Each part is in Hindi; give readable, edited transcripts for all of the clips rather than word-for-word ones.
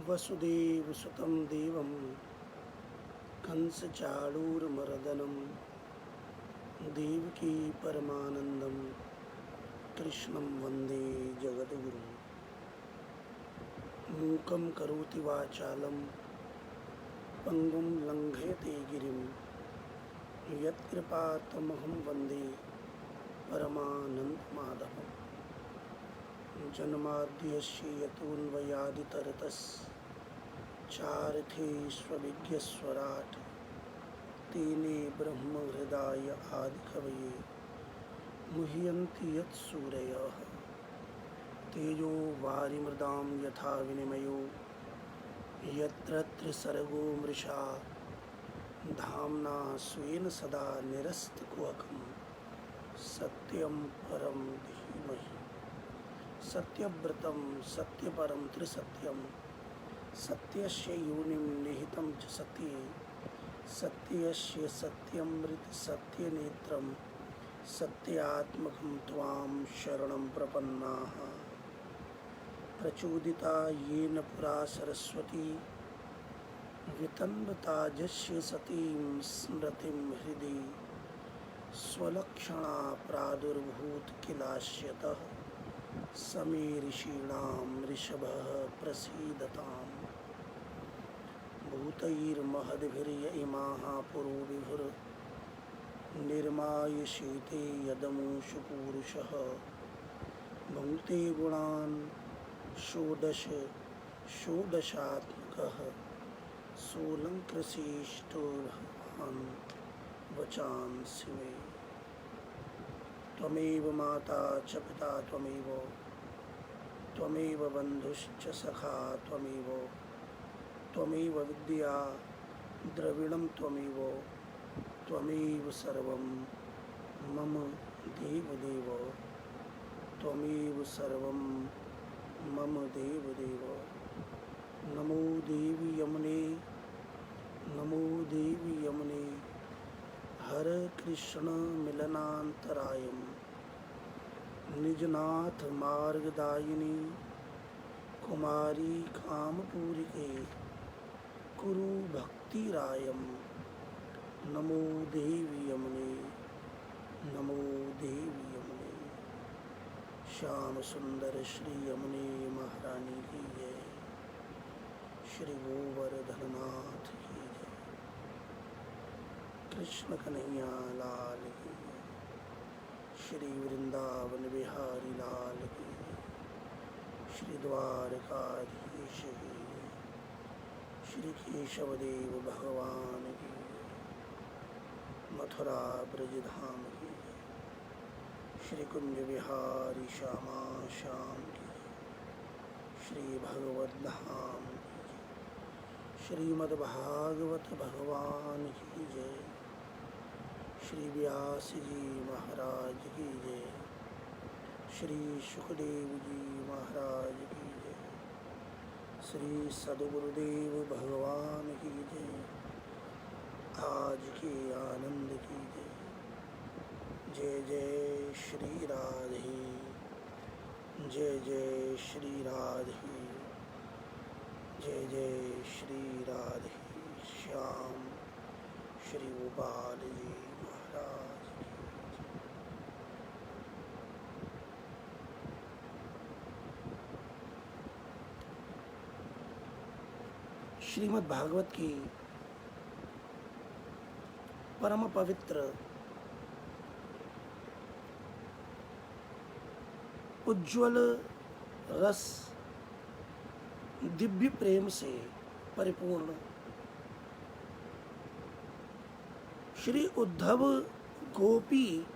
वसुदेवसुतं देवं कंसचाणूरमर्दनं देवकी परमानन्दं कृष्णं वन्दे जगद्गुरुं। मूकं करोति वाचालं पङ्गुं लङ्घयते गिरिं यत्कृपातमहं वन्दे परमानन्दमाधवम्। जन्माद्यस्य यतोऽन्वयादितरतश्चार्थेष्वभिज्ञस्वराट् तेने ब्रह्महृदाय आदिकवये मुह्यन्ति यत्सूरयः। तेजो वारिमृदां यथा विनिमयो यत्र त्रिसर्गो मृषा धाम्ना स्वेन सदा निरस्तकुहकं सत्यं परं धीमहि। सत्यव्रतं सत्यपरं त्रिसत्यं सत्यस्य योनिं निहितं च सत्ये सत्यस्य सत्यमृत सत्यनेत्रं सत्यात्मकं त्वां शरणं प्रपन्नाः। प्रचोदिता येन पुरा सरस्वती वितन्वता यस्य सतीं स्मृतिं हृदि स्वलक्षणा प्रादुर्भूत किलास्यतः समे ऋषीणां ऋषभः प्रसीदताम्। भूतैर्महद्भिर्य इमाः पुरो विभुर्निर्मायसेते यदमुषु पूरुषः भुङ्क्ते गुणान् षोडश षोडशात्मकः सोऽलङ्कृशिष्टोऽहं वचांसि मे। त्वमेव माता च पिता त्वमेव त्वमेव बन्धुश्च सखा त्वमेव त्वमेव विद्या द्रविणं त्वमेव त्वमेव सर्वं मम देवदेव त्वमेव सर्वं मम देवदेव। नमो देवी यमुने नमो देवी यमुने हर कृष्ण मिलनान्तरायं निजनाथ मार्गदायिनी कुमारी कामपूरिके कुरु भक्तिरायं। नमो देवी यमुने नमो देवी यमुने। श्याम सुंदर श्री यमुने महारानी की जय। श्री गोवर्धननाथ की जय। कृष्ण कन्हैया लाल की जय। श्री वृंदावन बिहारी लाल की जय। श्री द्वारकाधीश की जय। श्री केशवदेव भगवान की जय। मथुरा ब्रजधाम की जय। श्री कुंज बिहारी श्यामा श्याम की जय। श्री भगवत धाम की जय। श्रीमद्भागवत भगवान की जय। श्री व्यास जी महाराज की जय। श्री सुखदेव जी महाराज की जय। श्री सद्गुरुदेव भगवान की जय। आज के आनंद की जय। जय जय श्री राधे जय जय श्री राधे जय जय श्री राधे श्याम श्री गोपाल जी महाराज की जय। श्रीमद् भागवत की परम पवित्र उज्ज्वल रस दिव्य प्रेम से परिपूर्ण श्री उद्धव गोपी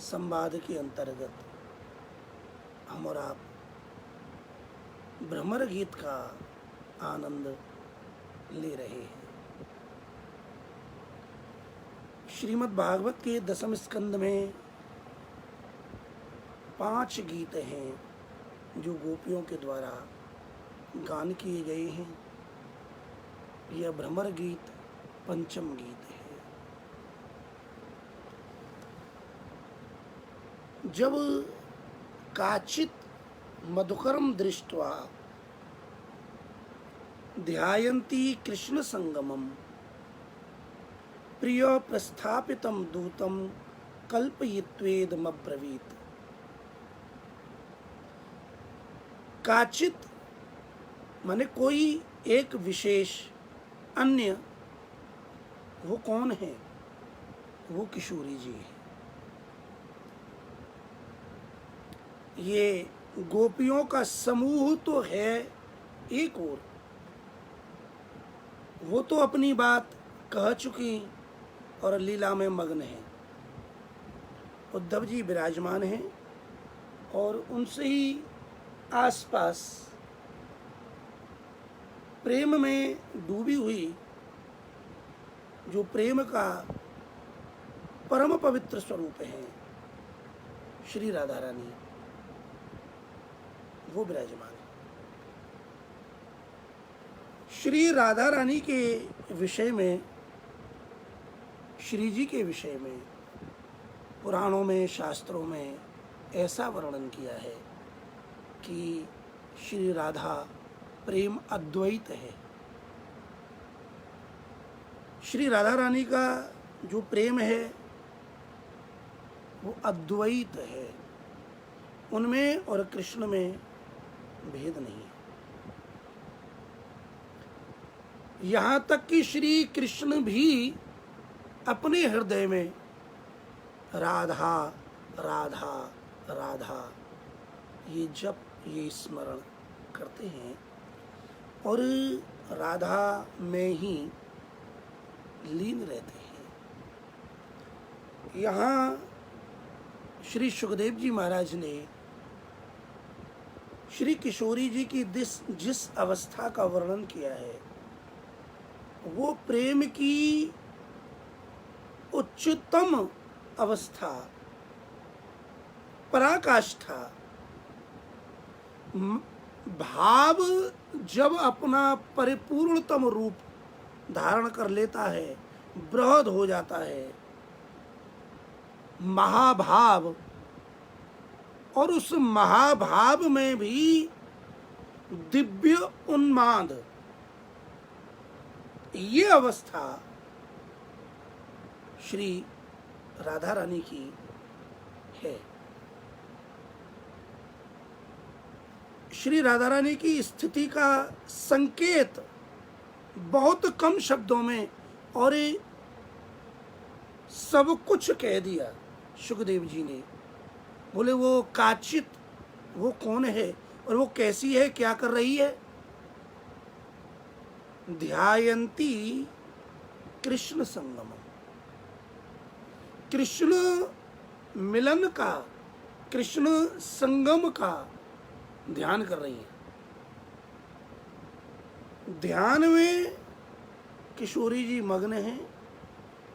संवाद के अंतर्गत हम और आप भ्रमर गीत का आनंद ले रहे हैं। श्रीमद् भागवत के दसम स्कंद में 5 गीत हैं जो गोपियों के द्वारा गान किए गए हैं। यह भ्रमर गीत पंचम गीत है। जब काचित मधुकरम दृष्ट्वा ध्यायन्ति कृष्ण संगमम प्रिय प्रस्थापितम दूतम कल्पयित्वेदमब्रवीत। काचित माने कोई एक विशेष अन्य, वो कौन है? वो किशोरी जी है। ये गोपियों का समूह तो है एक और, वो तो अपनी बात कह चुकी और लीला में मग्न है। उद्धव जी विराजमान हैं और उनसे ही आसपास प्रेम में डूबी हुई, जो प्रेम का परम पवित्र स्वरूप है श्री राधा रानी, वो विराजमान है। श्री राधा रानी के विषय में, श्री जी के विषय में पुराणों में, शास्त्रों में ऐसा वर्णन किया है कि श्री राधा प्रेम अद्वैत है। श्री राधा रानी का जो प्रेम है वो अद्वैत है, उनमें और कृष्ण में भेद नहीं है। यहाँ तक कि श्री कृष्ण भी अपने हृदय में राधा राधा राधा ये जप, ये स्मरण करते हैं और राधा में ही लीन रहते हैं। यहाँ श्री सुखदेव जी महाराज ने श्री किशोरी जी की जिस अवस्था का वर्णन किया है, वो प्रेम की उच्चतम अवस्था, पराकाष्ठा। भाव जब अपना परिपूर्णतम रूप धारण कर लेता है, बृहद हो जाता है, महाभाव, और उस महाभाव में भी दिव्य उन्माद, ये अवस्था श्री राधा रानी की है। श्री राधा रानी की स्थिति का संकेत बहुत कम शब्दों में और सब कुछ कह दिया सुखदेव जी ने। बोले वो काचित, वो कौन है और वो कैसी है, क्या कर रही है? ध्यायन्ती कृष्ण संगम, कृष्ण मिलन का, कृष्ण संगम का ध्यान कर रही है। ध्यान में किशोरी जी मग्न हैं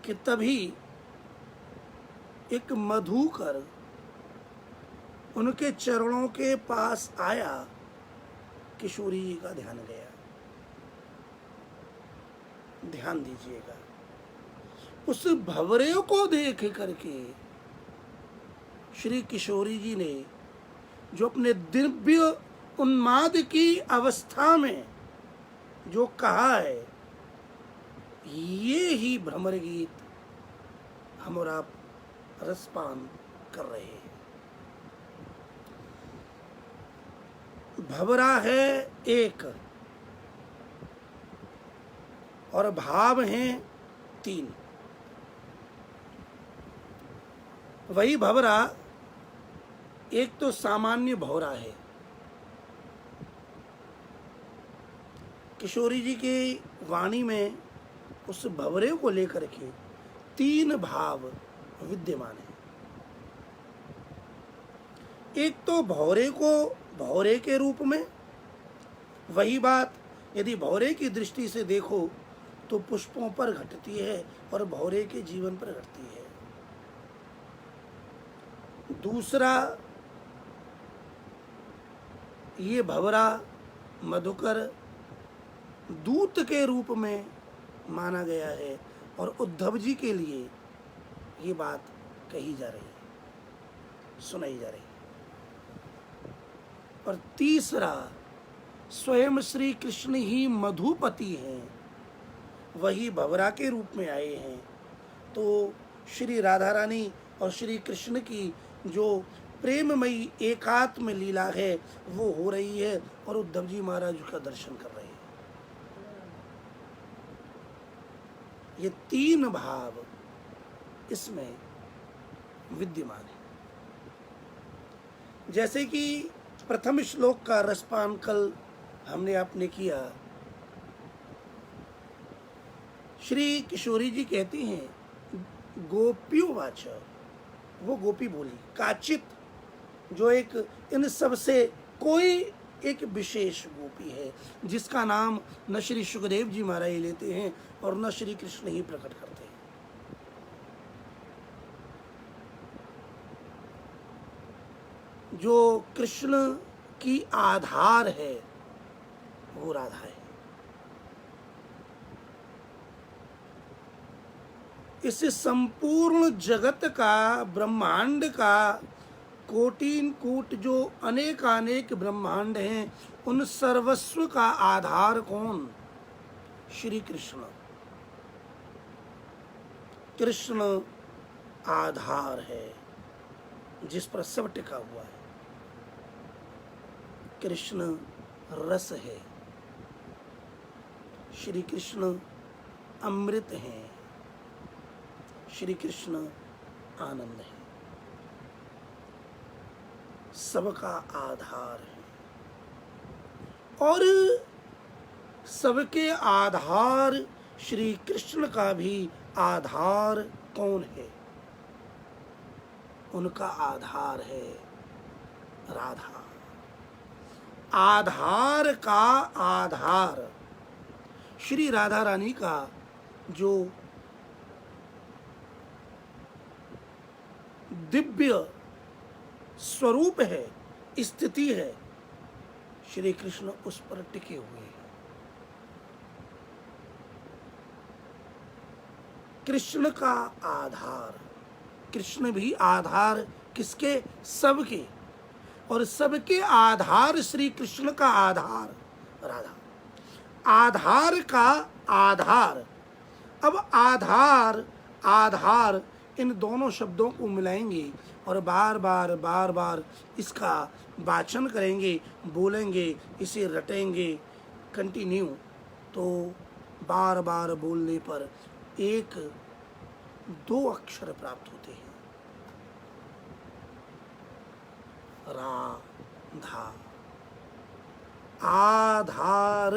कि तभी एक मधुकर उनके चरणों के पास आया। किशोरी जी का ध्यान गया। ध्यान दीजिएगा, उस भंवरे को देख करके श्री किशोरी जी ने जो अपने दिव्य उन्माद की अवस्था में जो कहा है, ये ही भ्रमर गीत हम और आप रसपान कर रहे हैं। भंवरा है एक और भाव हैं 3। वही भंवरा एक तो सामान्य भंवरा है। किशोरी जी की वाणी में उस भंवरे को लेकर के 3 भाव विद्यमान है। एक तो भंवरे को भंवरे के रूप में, वही बात यदि भंवरे की दृष्टि से देखो तो पुष्पों पर घटती है और भंवरे के जीवन पर घटती है। दूसरा, ये भंवरा मधुकर दूत के रूप में माना गया है और उद्धव जी के लिए ये बात कही जा रही है, सुनाई जा रही है। और तीसरा, स्वयं श्री कृष्ण ही मधुपति हैं, वही भवरा के रूप में आए हैं। तो श्री राधा रानी और श्री कृष्ण की जो प्रेममयी एकात्म लीला है वो हो रही है और उद्धव जी महाराज का दर्शन कर रहे हैं। ये तीन भाव इसमें विद्यमान है। जैसे कि प्रथम श्लोक का रसपान कल हमने आपने किया, श्री किशोरी जी कहती हैं गोपियों वाच, वो गोपी बोली, काचित जो एक इन सब से कोई एक विशेष गोपी है जिसका नाम न श्री सुखदेव जी महाराज लेते हैं और न श्री कृष्ण ही प्रकट करते हैं। जो कृष्ण की आधार है वो राधा है। इस संपूर्ण जगत का, ब्रह्मांड का कोटिन कूट जो अनेकानेक ब्रह्मांड हैं, उन सर्वस्व का आधार कौन? श्री कृष्ण। कृष्ण आधार है जिस पर सब टिका हुआ है। कृष्ण रस है, श्री कृष्ण अमृत है, श्री कृष्ण आनंद है, सबका आधार है। और सबके आधार श्री कृष्ण का भी आधार कौन है? उनका आधार है राधा। आधार का आधार श्री राधा रानी का जो दिव्य स्वरूप है, स्थिति है, श्री कृष्ण उस पर टिके हुए हैं। कृष्ण का आधार, कृष्ण भी आधार किसके? सबके, और सबके आधार श्री कृष्ण का आधार राधा। आधार का आधार। अब आधार आधार इन दोनों शब्दों को मिलाएंगे और बार बार इसका वाचन करेंगे, बोलेंगे, इसे रटेंगे कंटिन्यू, तो बार बार बोलने पर एक दो अक्षर प्राप्त होते हैं। राधा। आधार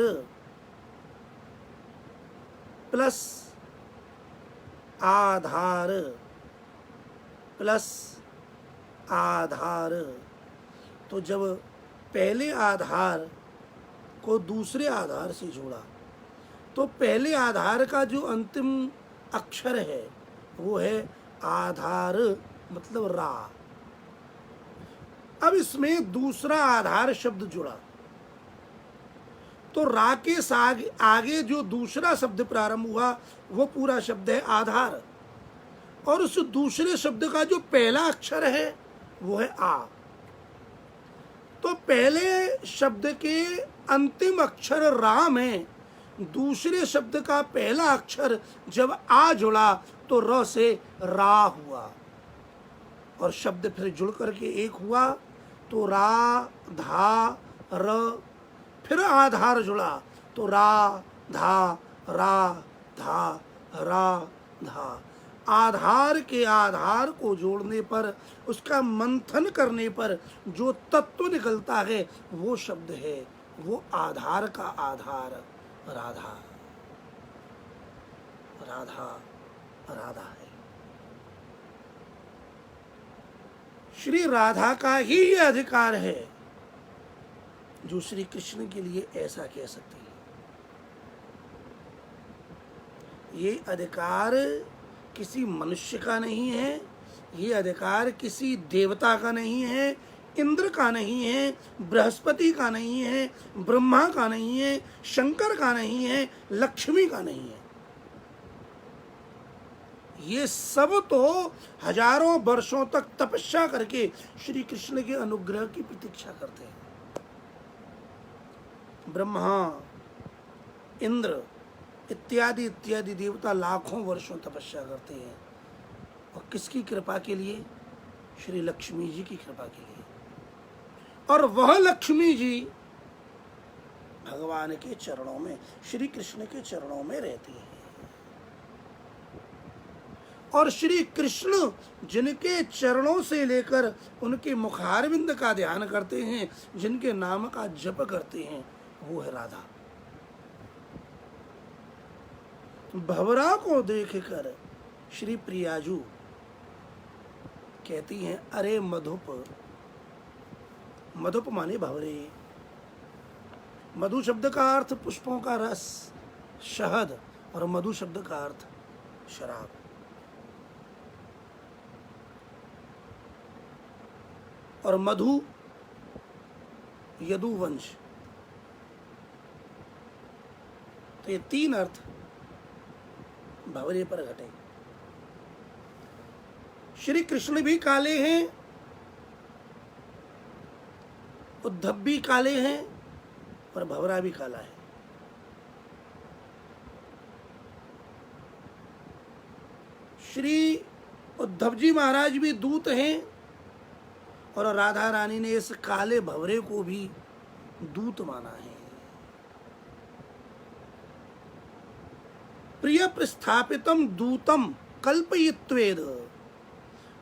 प्लस आधार प्लस आधार। तो जब पहले आधार को दूसरे आधार से जोड़ा तो पहले आधार का जो अंतिम अक्षर है वो है आधार, मतलब रा। अब इसमें दूसरा आधार शब्द जुड़ा तो रा के आगे जो दूसरा शब्द प्रारंभ हुआ वो पूरा शब्द है आधार, और उस दूसरे शब्द का जो पहला अक्षर है वो है आ। तो पहले शब्द के अंतिम अक्षर रा में दूसरे शब्द का पहला अक्षर जब आ जुड़ा तो र से रा हुआ, और शब्द फिर जुड़ करके एक हुआ तो रा धा र, फिर आधार जुड़ा तो रा धा रा धा रा धा। आधार के आधार को जोड़ने पर, उसका मंथन करने पर जो तत्व निकलता है वो शब्द है, वो आधार का आधार राधा। राधा राधा है। श्री राधा का ही ये अधिकार है जो श्री कृष्ण के लिए ऐसा कह सकती है। ये अधिकार किसी मनुष्य का नहीं है, ये अधिकार किसी देवता का नहीं है, इंद्र का नहीं है, बृहस्पति का नहीं है, ब्रह्मा का नहीं है, शंकर का नहीं है, लक्ष्मी का नहीं है। ये सब तो हजारों वर्षों तक तपस्या करके श्री कृष्ण के अनुग्रह की प्रतीक्षा करते हैं। ब्रह्मा, इंद्र इत्यादि इत्यादि देवता लाखों वर्षों तपस्या करते हैं। और किसकी कृपा के लिए? श्री लक्ष्मी जी की कृपा के लिए। और वह लक्ष्मी जी भगवान के चरणों में, श्री कृष्ण के चरणों में रहती है। और श्री कृष्ण जिनके चरणों से लेकर उनके मुखारविंद का ध्यान करते हैं, जिनके नाम का जप करते हैं, वो है राधा। भंवरा को देखकर श्री प्रियाजू कहती हैं, अरे मधुप। मधुप माने भंवरे। मधु शब्द का अर्थ पुष्पों का रस, शहद, और मधु शब्द का अर्थ शराब। और मधु यदुवंश, तो ये तीन अर्थ भंवरे पर घटे। श्री कृष्ण भी काले हैं, उद्धव भी काले हैं, और भंवरा भी काला है। श्री उद्धव जी महाराज भी दूत हैं, और राधा रानी ने इस काले भंवरे को भी दूत माना है। प्रिय प्रस्थापितम दूतम कल्पयित्वेद,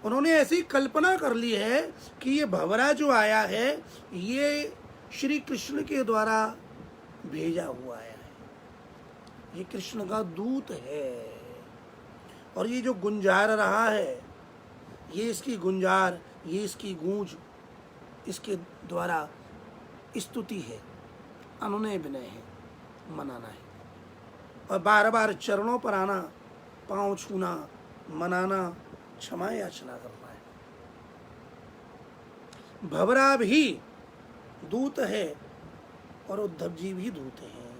उन्होंने ऐसी कल्पना कर ली है कि ये भंवरा जो आया है, ये श्री कृष्ण के द्वारा भेजा हुआ है, ये कृष्ण का दूत है। और ये जो गुंजार रहा है, ये इसकी गुंजार, ये इसकी गूंज, इसके द्वारा स्तुति है, अनुनय विनय है, मनाना है। और बार बार चरणों पर आना, पांव छूना, मनाना, क्षमा याचना करना है। भंवरा भी दूत है और उद्धव जी भी दूत हैं।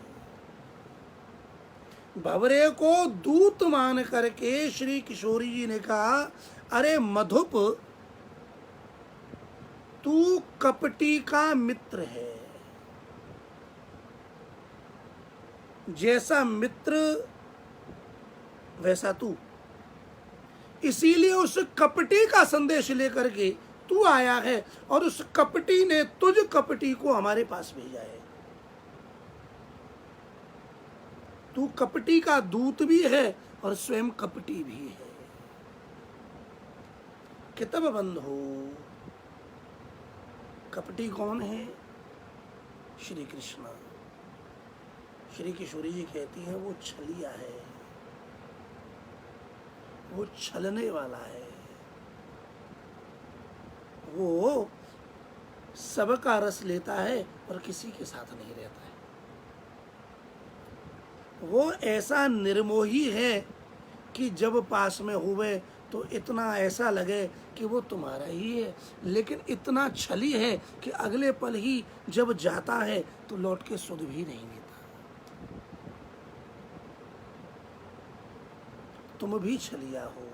भंवरे को दूत मान करके श्री किशोरी जी ने कहा, अरे मधुप, तू कपटी का मित्र है। जैसा मित्र वैसा तू, इसीलिए उस कपटी का संदेश लेकर के तू आया है, और उस कपटी ने तुझ कपटी को हमारे पास भेजा है। तू कपटी का दूत भी है और स्वयं कपटी भी है। कितब बंधु, कपटी कौन है? श्री कृष्ण। श्री किशोरी जी कहती हैं, वो छलिया है, वो छलने वाला है, वो सबका रस लेता है और किसी के साथ नहीं रहता है। वो ऐसा निर्मोही है कि जब पास में हुए तो इतना ऐसा लगे कि वो तुम्हारा ही है, लेकिन इतना छली है कि अगले पल ही जब जाता है तो लौट के सुध भी नहीं लेता। तुम भी छलिया हो,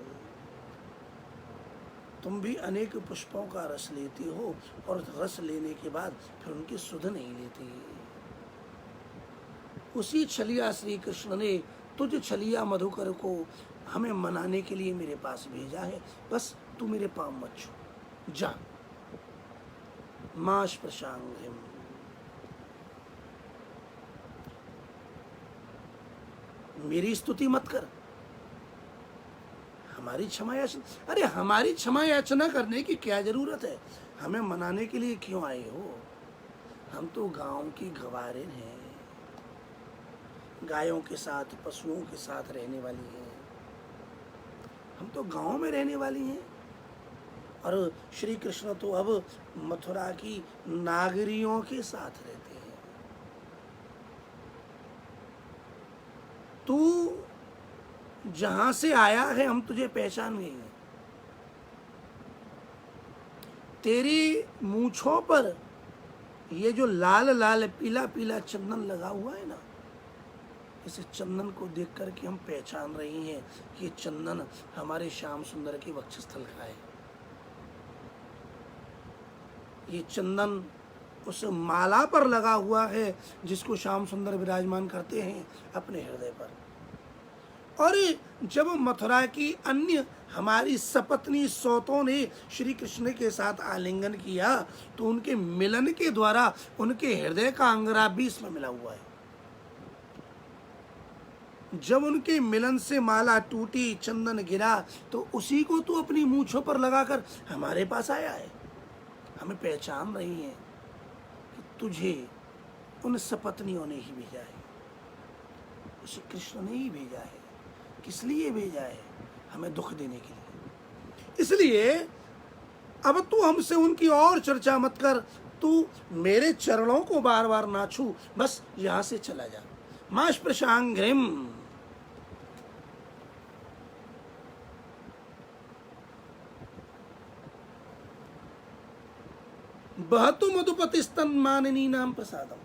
तुम भी अनेक पुष्पों का रस लेती हो, और रस लेने के बाद फिर उनकी सुध नहीं लेती। उसी छलिया श्री कृष्ण ने तुझ छलिया मधुकर को हमें मनाने के लिए मेरे पास भेजा है। बस तू मेरे पाँव मत छू, जा। माश प्रशांगिम, मेरी स्तुति मत कर, हमारी क्षमा याचना। अरे हमारी क्षमा याचना करने की क्या जरूरत है? हमें मनाने के लिए क्यों आए हो? हम तो गांव की गवारें हैं, गायों के साथ, पशुओं के साथ रहने वाली हैं। हम तो गांव में रहने वाली हैं। और श्री कृष्ण तो अब मथुरा की नागरियों के साथ रहते हैं। तू जहां से आया है, हम तुझे पहचान गए हैं। तेरी मूंछों पर ये जो लाल लाल पीला पीला चंदन लगा हुआ है ना, इस चंदन को देख करके हम पहचान रही हैं कि चंदन हमारे श्याम सुंदर के वक्षस्थल का है। ये चंदन उस माला पर लगा हुआ है जिसको श्याम सुंदर विराजमान करते हैं अपने हृदय पर। और जब मथुरा की अन्य हमारी सपत्नी सौतों ने श्री कृष्ण के साथ आलिंगन किया तो उनके मिलन के द्वारा उनके हृदय का अंगराग भी इसमें मिला हुआ है। जब उनके मिलन से माला टूटी, चंदन गिरा, तो उसी को तू अपनी मूंछों पर लगाकर हमारे पास आया है। हमें पहचान रही है कि तुझे उन सपत्नियों ने ही भेजा है, उसी कृष्ण ने ही भेजा है। किस लिए भेजा है? हमें दुख देने के लिए। इसलिए अब तू हमसे उनकी और चर्चा मत कर, तू मेरे चरणों को बार बार ना छू, बस यहां से चला जा। मां स्पृशांघ्रिम, बहतु मधुपतिस्तन माननी नाम प्रसादम।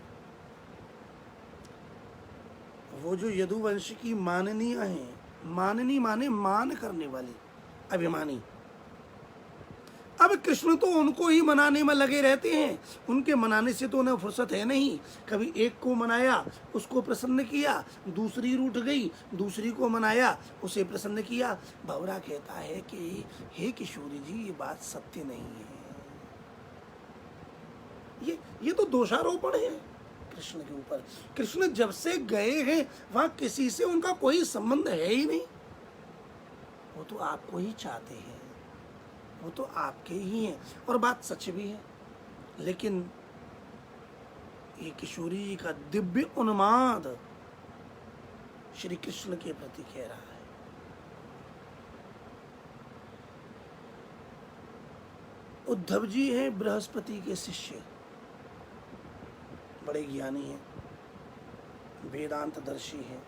वो जो यदुवंश की माननीय हैं, माननी माने मान करने वाली, अभिमानी। अब कृष्ण तो उनको ही मनाने में लगे रहते हैं, उनके मनाने से तो उन्हें फुर्सत है नहीं। कभी एक को मनाया, उसको प्रसन्न किया, दूसरी रूठ गई, दूसरी को मनाया, उसे प्रसन्न किया। भंवरा कहता है कि हे किशोरी जी, ये बात सत्य नहीं है, ये तो दोषारोपण है कृष्ण के ऊपर। कृष्ण जब से गए हैं वहां किसी से उनका कोई संबंध है ही नहीं। वो तो आपको ही चाहते हैं, वो तो आपके ही हैं, और बात सच भी है। लेकिन ये किशोरी जी का दिव्य उन्माद श्री कृष्ण के प्रति कह रहा है। उद्धव जी हैं बृहस्पति के शिष्य, बड़े ज्ञानी हैं, वेदांतदर्शी हैं,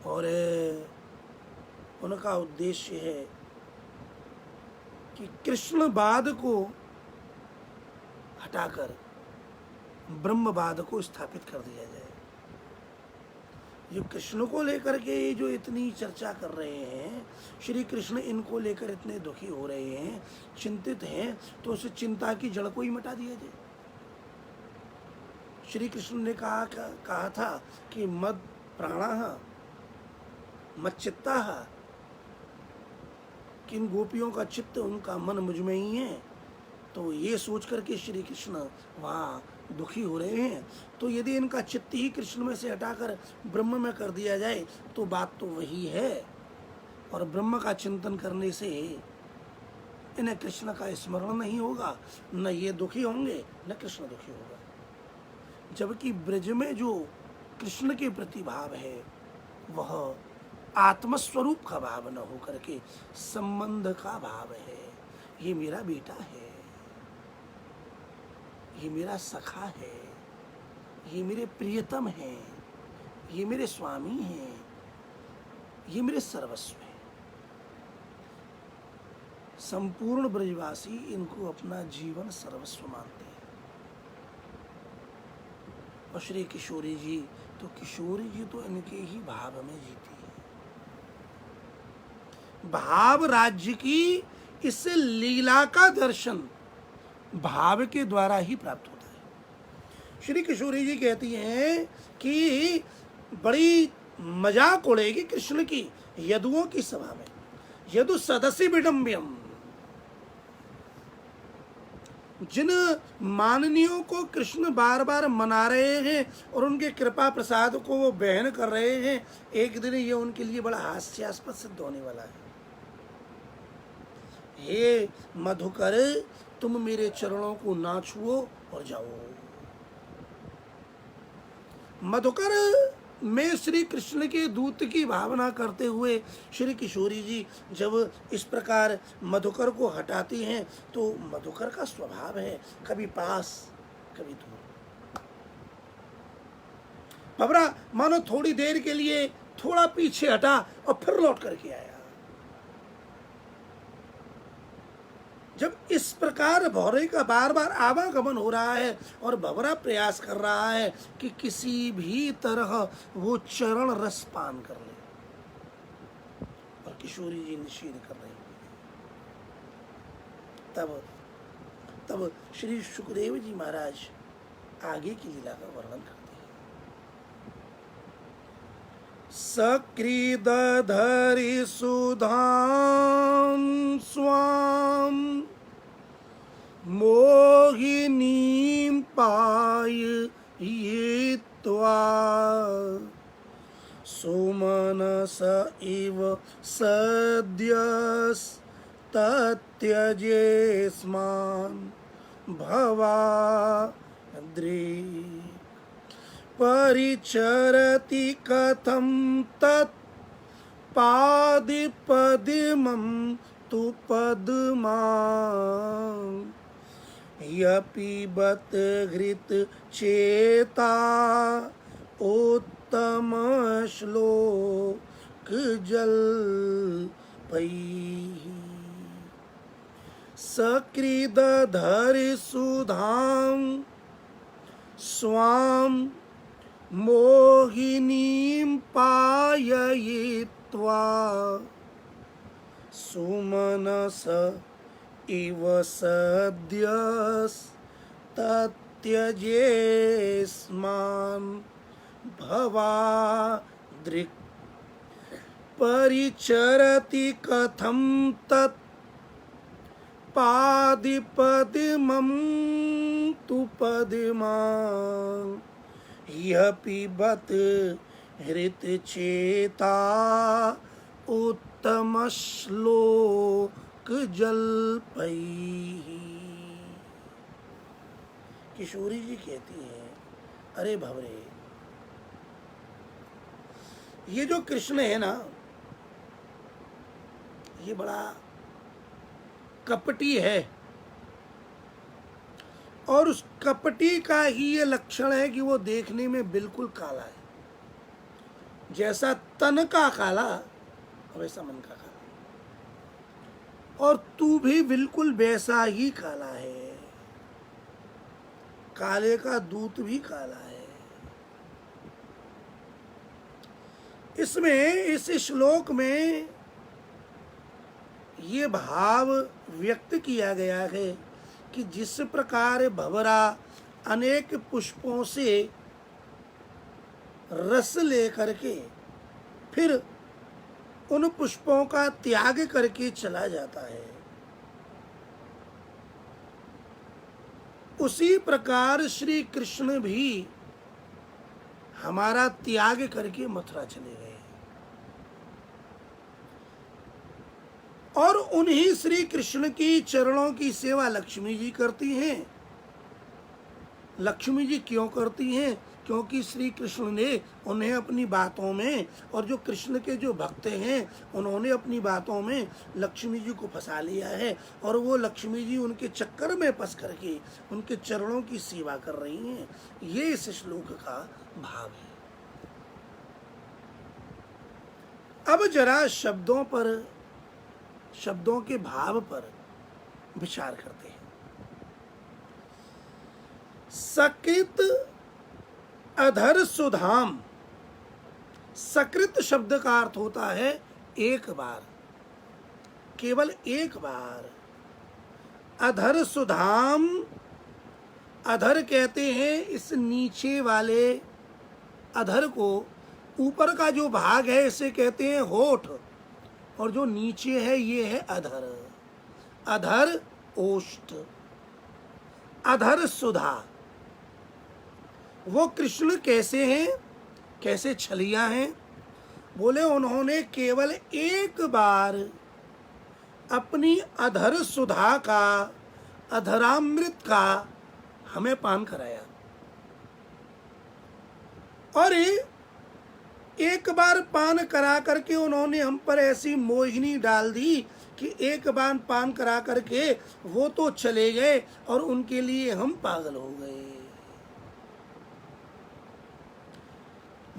और उनका उद्देश्य है कि कृष्णवाद को हटाकर ब्रह्मवाद को स्थापित कर दिया जाए। जो कृष्ण को लेकर के जो इतनी चर्चा कर रहे हैं, श्री कृष्ण इनको लेकर इतने दुखी हो रहे हैं, चिंतित हैं, तो उस चिंता की जड़ को ही मिटा दिया जाए। श्री कृष्ण ने कहा था कि मद प्राणः मत चित्ताः, किन गोपियों का चित्त, उनका मन मुझ में ही है। तो ये सोच करके श्री कृष्ण वहाँ दुखी हो रहे हैं। तो यदि इनका चित्त ही कृष्ण में से हटाकर ब्रह्म में कर दिया जाए तो बात तो वही है, और ब्रह्म का चिंतन करने से इन्हें कृष्ण का स्मरण नहीं होगा, न ये दुखी होंगे न कृष्ण दुखी होगा। जबकि ब्रज में जो कृष्ण के प्रति भाव है वह आत्मस्वरूप का भाव न हो करके संबंध का भाव है। ये मेरा बेटा है, ये मेरा सखा है, ये मेरे प्रियतम है, ये मेरे स्वामी हैं, ये मेरे सर्वस्व है। संपूर्ण ब्रजवासी इनको अपना जीवन सर्वस्व मानते हैं। और श्री किशोरी जी तो इनके ही भाव में जीती है। भाव राज्य की इस लीला का दर्शन भाव के द्वारा ही प्राप्त होता है। श्री किशोरी जी कहती हैं कि बड़ी मजाक उड़ेगी कृष्ण की यदुओं की सभा में। यदु सदस्य विडम्बियम, जिन माननीयों को कृष्ण बार बार मना रहे हैं और उनके कृपा प्रसाद को वो बहन कर रहे हैं, एक दिन ये उनके लिए बड़ा हास्यास्पद सिद्ध होने वाला है। हे मधुकर, तुम मेरे चरणों को ना छुओ और जाओ। मधुकर में श्री कृष्ण के दूत की भावना करते हुए श्री किशोरी जी जब इस प्रकार मधुकर को हटाती हैं तो मधुकर का स्वभाव है कभी पास कभी दूर। भंवरा मानो थोड़ी देर के लिए थोड़ा पीछे हटा और फिर लौट करके आया। जब इस प्रकार भंवरे का बार बार आवागमन हो रहा है और भंवरा प्रयास कर रहा है कि किसी भी तरह वो चरण रस पान कर ले, और किशोरी जी निषेध कर रही है, तब श्री सुखदेव जी महाराज आगे की लीला का वर्णन करते हैं। सकृदधरि सुधाम स्वाम मोहिनीं पाययित्वा सुमनस इव सद्यस्तत्यजेस्मान् भवाद्रि परिचरति कथं तत् पादिपद्मं तु पद्मां यपिबत घृत चेता उत्तम श्लोक जल्पैः सकृदधरि सुधां स्वां मोहिनीं पाययित्वा सुमनस इव सद्यस्तत्यजेस्मान् भवादृक् परिचरति कथं तत् पादिपद्मं तु पद्मां यः पिबत हृतचेता उत्तमश्लोक जल्पैः। किशोरी जी कहती हैं, अरे भवरे, ये जो कृष्ण है ना, ये बड़ा कपटी है, और उस कपटी का ही ये लक्षण है कि वो देखने में बिल्कुल काला है। जैसा तन का काला वैसा मन का काला, और तू भी बिल्कुल वैसा ही काला है। काले का दूत भी काला है। इसमें इस श्लोक में ये भाव व्यक्त किया गया है कि जिस प्रकार भंवरा अनेक पुष्पों से रस लेकर के फिर उन पुष्पों का त्याग करके चला जाता है, उसी प्रकार श्री कृष्ण भी हमारा त्याग करके मथुरा चले गए, और उन्हीं श्री कृष्ण की चरणों की सेवा लक्ष्मी जी करती हैं। लक्ष्मी जी क्यों करती हैं? क्योंकि श्री कृष्ण ने उन्हें अपनी बातों में, और जो कृष्ण के जो भक्त हैं उन्होंने अपनी बातों में लक्ष्मी जी को फंसा लिया है, और वो लक्ष्मी जी उनके चक्कर में फंस करके उनके चरणों की सेवा कर रही हैं। ये इस श्लोक का भाव है। अब जरा शब्दों के भाव पर विचार करते हैं। सकृत अधर सुधाम, सकृत शब्द का अर्थ होता है एक बार, केवल एक बार। अधर सुधाम, अधर कहते हैं इस नीचे वाले अधर को, ऊपर का जो भाग है इसे कहते हैं होठ, और जो नीचे है ये है अधर। अधर ओष्ठ, अधर सुधा। वो कृष्ण कैसे हैं, कैसे छलिया हैं? बोले उन्होंने केवल एक बार अपनी अधर सुधा का, अधरामृत का हमें पान कराया, और एक बार पान करा करके उन्होंने हम पर ऐसी मोहिनी डाल दी कि एक बार पान करा करके वो तो चले गए और उनके लिए हम पागल हो गए।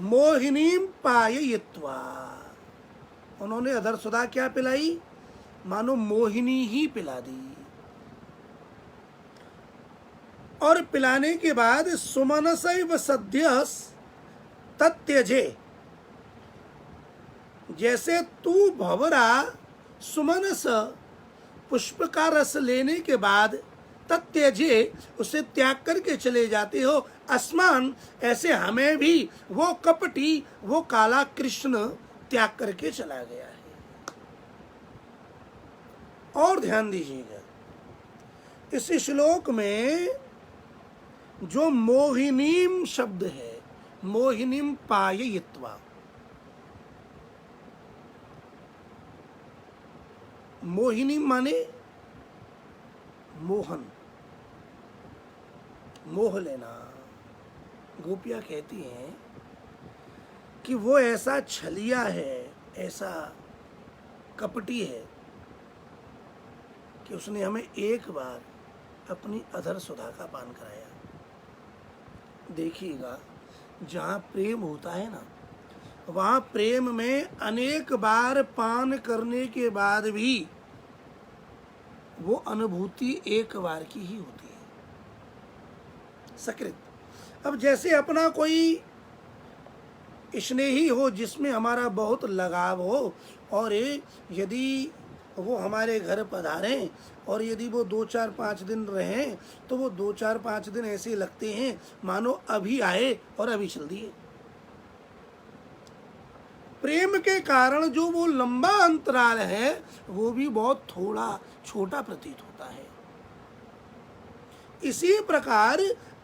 मोहिनीम पाययित्वा, उन्होंने अधर सुधा क्या पिलाई? मानो मोहिनी ही पिला दी। और पिलाने के बाद सुमनसैव सद्यः तत्यजे, जैसे तू भंवरा सुमनस पुष्प का रस लेने के बाद तत्यजे, उसे त्याग करके चले जाते हो। अस्मान, ऐसे हमें भी वो कपटी, वो काला कृष्ण त्याग करके चला गया है। और ध्यान दीजिएगा, इस श्लोक में जो मोहिनीम शब्द है, मोहिनीम पाययित्वा, मोहिनी माने मोहन, मोह लेना। गोपियां कहती हैं कि वो ऐसा छलिया है, ऐसा कपटी है कि उसने हमें एक बार अपनी अधर सुधा का पान कराया। देखिएगा, जहाँ प्रेम होता है ना, वहाँ प्रेम में अनेक बार पान करने के बाद भी वो अनुभूति एक बार की ही होती है, सकृत। अब जैसे अपना कोई स्नेही हो जिसमें हमारा बहुत लगाव हो, और यदि वो हमारे घर पधारें और यदि वो 2-4-5 दिन रहें, तो वो 2-4-5 दिन ऐसे लगते हैं मानो अभी आए और अभी चल दिए। प्रेम के कारण जो वो लंबा अंतराल है वो भी बहुत थोड़ा छोटा प्रतीत होता है। इसी प्रकार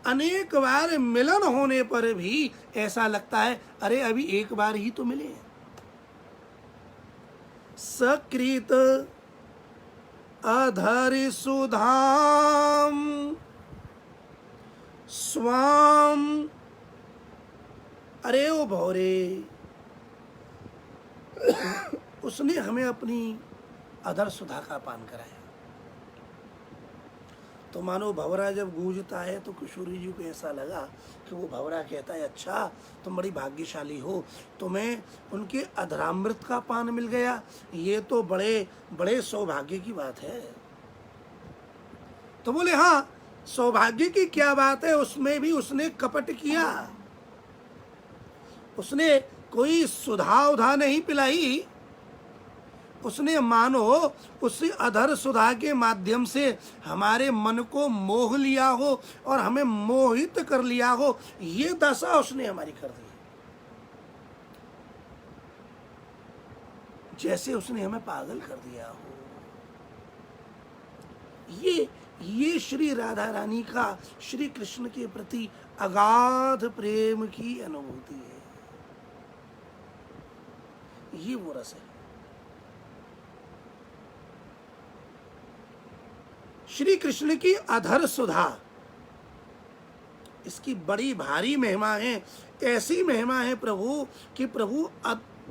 अनेक बार मिलन होने पर भी ऐसा लगता है अरे अभी एक बार ही तो मिले हैं। सकृत अधर सुधाम स्वाम, अरे ओ भौरे, उसने हमें अपनी अधर सुधा का पान कराया। तो मानो भंवरा जब गूंजता है तो किशोरी जी को ऐसा लगा कि वो भंवरा कहता है अच्छा तुम बड़ी भाग्यशाली हो, तुम्हें उनके अधरामृत का पान मिल गया, ये तो बड़े बड़े सौभाग्य की बात है। तो बोले हाँ, सौभाग्य की क्या बात है, उसमें भी उसने कपट किया। उसने कोई सुधा उधा नहीं पिलाई, उसने मानो उस अधर सुधा के माध्यम से हमारे मन को मोह लिया हो और हमें मोहित कर लिया हो, ये दशा उसने हमारी कर दी। जैसे उसने हमें पागल कर दिया हो। ये श्री राधा रानी का श्री कृष्ण के प्रति अगाध प्रेम की अनुभूति है। ये वो रस है। श्री कृष्ण की अधर सुधा, इसकी बड़ी भारी महिमा है। ऐसी महिमा है प्रभु कि प्रभु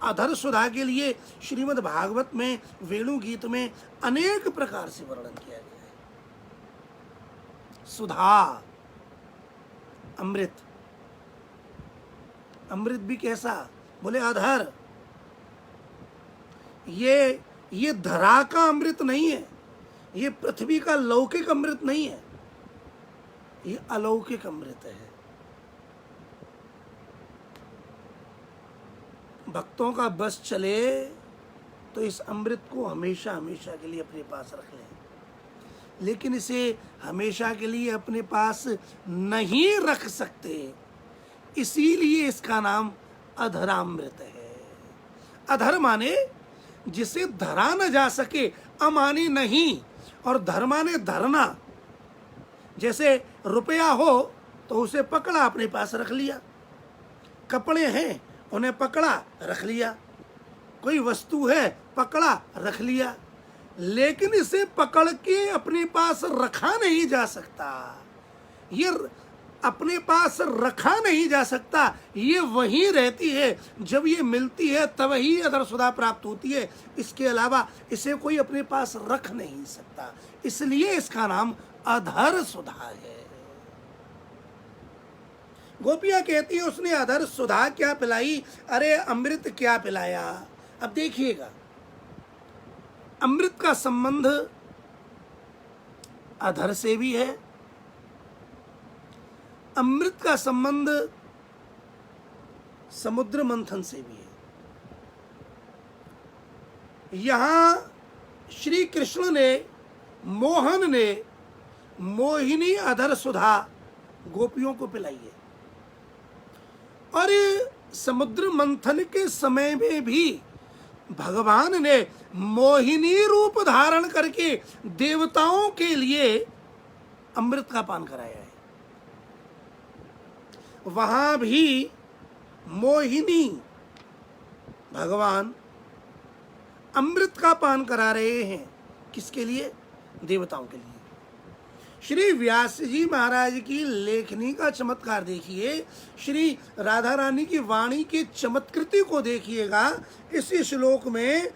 अधर सुधा के लिए श्रीमद् भागवत में वेणु गीत में अनेक प्रकार से वर्णन किया गया है। सुधा, अमृत, अमृत भी कैसा, बोले अधर। ये धरा का अमृत नहीं है, ये पृथ्वी का लौकिक अमृत नहीं है, ये अलौकिक अमृत है। भक्तों का बस चले तो इस अमृत को हमेशा हमेशा के लिए अपने पास रख लें, लेकिन इसे हमेशा के लिए अपने पास नहीं रख सकते, इसीलिए इसका नाम अधरामृत है। अधर माने जिसे धरा न जा सके, अमानी नहीं, और धर्मा ने धरना। जैसे रुपया हो तो उसे पकड़ा अपने पास रख लिया, कपड़े हैं उन्हें पकड़ा रख लिया, कोई वस्तु है पकड़ा रख लिया, लेकिन इसे पकड़ के अपने पास रखा नहीं जा सकता। ये अपने पास रखा नहीं जा सकता, ये वहीं रहती है, जब ये मिलती है तब ही अधर सुधा प्राप्त होती है। इसके अलावा इसे कोई अपने पास रख नहीं सकता, इसलिए इसका नाम अधर सुधा है। गोपियां कहती है उसने अधर सुधा क्या पिलाई, अरे अमृत क्या पिलाया। अब देखिएगा, अमृत का संबंध अधर से भी है, अमृत का संबंध समुद्र मंथन से भी है। यहां श्री कृष्ण ने, मोहन ने मोहिनी अधर सुधा गोपियों को पिलाइए। और समुद्र मंथन के समय में भी भगवान ने मोहिनी रूप धारण करके देवताओं के लिए अमृत का पान कराया है। वहां भी मोहिनी भगवान अमृत का पान करा रहे हैं। किसके लिए? देवताओं के लिए। श्री व्यास जी महाराज की लेखनी का चमत्कार देखिए, श्री राधा रानी की वाणी के चमत्कृति को देखिएगा। इस श्लोक में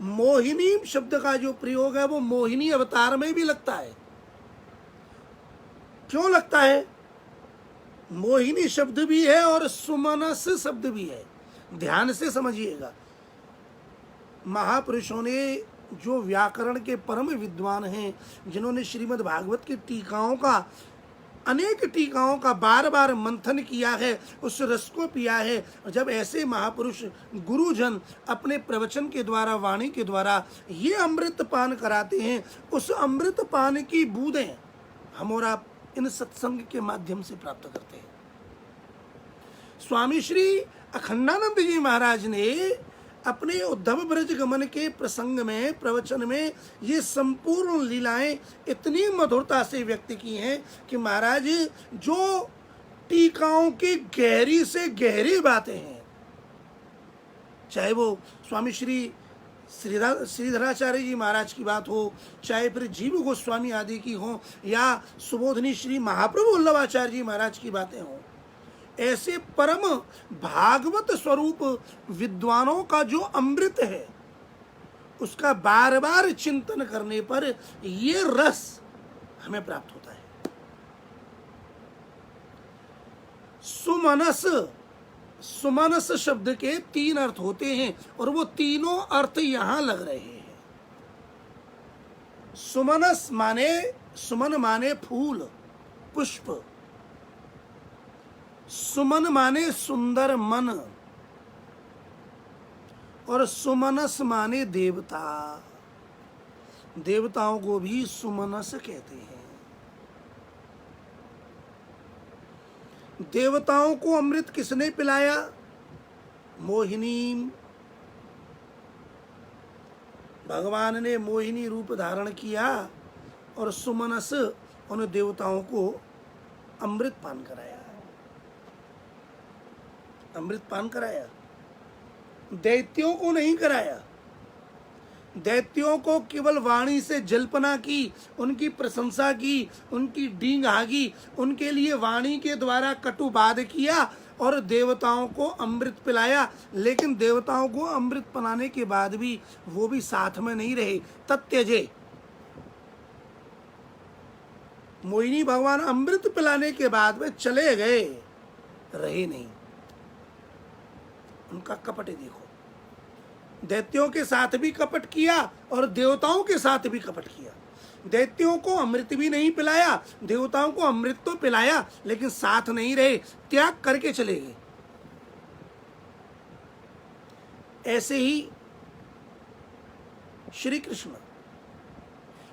मोहिनी शब्द का जो प्रयोग है वो मोहिनी अवतार में भी लगता है। क्यों लगता है? मोहिनी शब्द भी है और सुमनस शब्द भी है। ध्यान से समझिएगा। महापुरुषों ने, जो व्याकरण के परम विद्वान हैं, जिन्होंने श्रीमद् भागवत की टीकाओं का, अनेक टीकाओं का बार बार मंथन किया है, उस रस को पिया है। जब ऐसे महापुरुष गुरुजन अपने प्रवचन के द्वारा, वाणी के द्वारा ये अमृत पान कराते हैं, उस अमृत पान की बूंदें हम और आप इन सत्संग के माध्यम से प्राप्त करते हैं। स्वामी श्री अखंडानंद जी महाराज ने अपने उद्धव ब्रज गमन के प्रसंग में, प्रवचन में ये संपूर्ण लीलाएं इतनी मधुरता से व्यक्त की हैं कि महाराज जो टीकाओं की गहरी से गहरी बातें हैं, चाहे वो स्वामी श्री श्रीधराचार्य जी महाराज की बात हो, चाहे फिर जीव गोस्वामी आदि की हो, या सुबोधनी श्री महाप्रभु वल्लभाचार्य जी महाराज की बातें हों, ऐसे परम भागवत स्वरूप विद्वानों का जो अमृत है, उसका बार बार चिंतन करने पर ये रस हमें प्राप्त होता है। सुमनस, सुमनस शब्द के 3 अर्थ होते हैं और वो तीनों अर्थ यहां लग रहे हैं। सुमनस माने, सुमन माने फूल, पुष्प। सुमन माने सुंदर मन, और सुमनस माने देवता। देवताओं को भी सुमनस कहते हैं। देवताओं को अमृत किसने पिलाया? मोहिनी। भगवान ने मोहिनी रूप धारण किया और सुमनस उन देवताओं को अमृत पान कराया। अमृत पान कराया, दैत्यों को नहीं कराया। दैत्यों को केवल वाणी से जल्पना की, उनकी प्रशंसा की, उनकी डींग हागी, उनके लिए वाणी के द्वारा कटुवाद किया और देवताओं को अमृत पिलाया। लेकिन देवताओं को अमृत पिलाने के बाद भी वो भी साथ में नहीं रहे। तत्यजे, मोहिनी भगवान अमृत पिलाने के बाद में चले गए, रहे नहीं। उनका कपट देखो, दैत्यों के साथ भी कपट किया और देवताओं के साथ भी कपट किया। दैत्यों को अमृत भी नहीं पिलाया, देवताओं को अमृत तो पिलाया, लेकिन साथ नहीं रहे, त्याग करके चले गए। ऐसे ही श्री कृष्ण,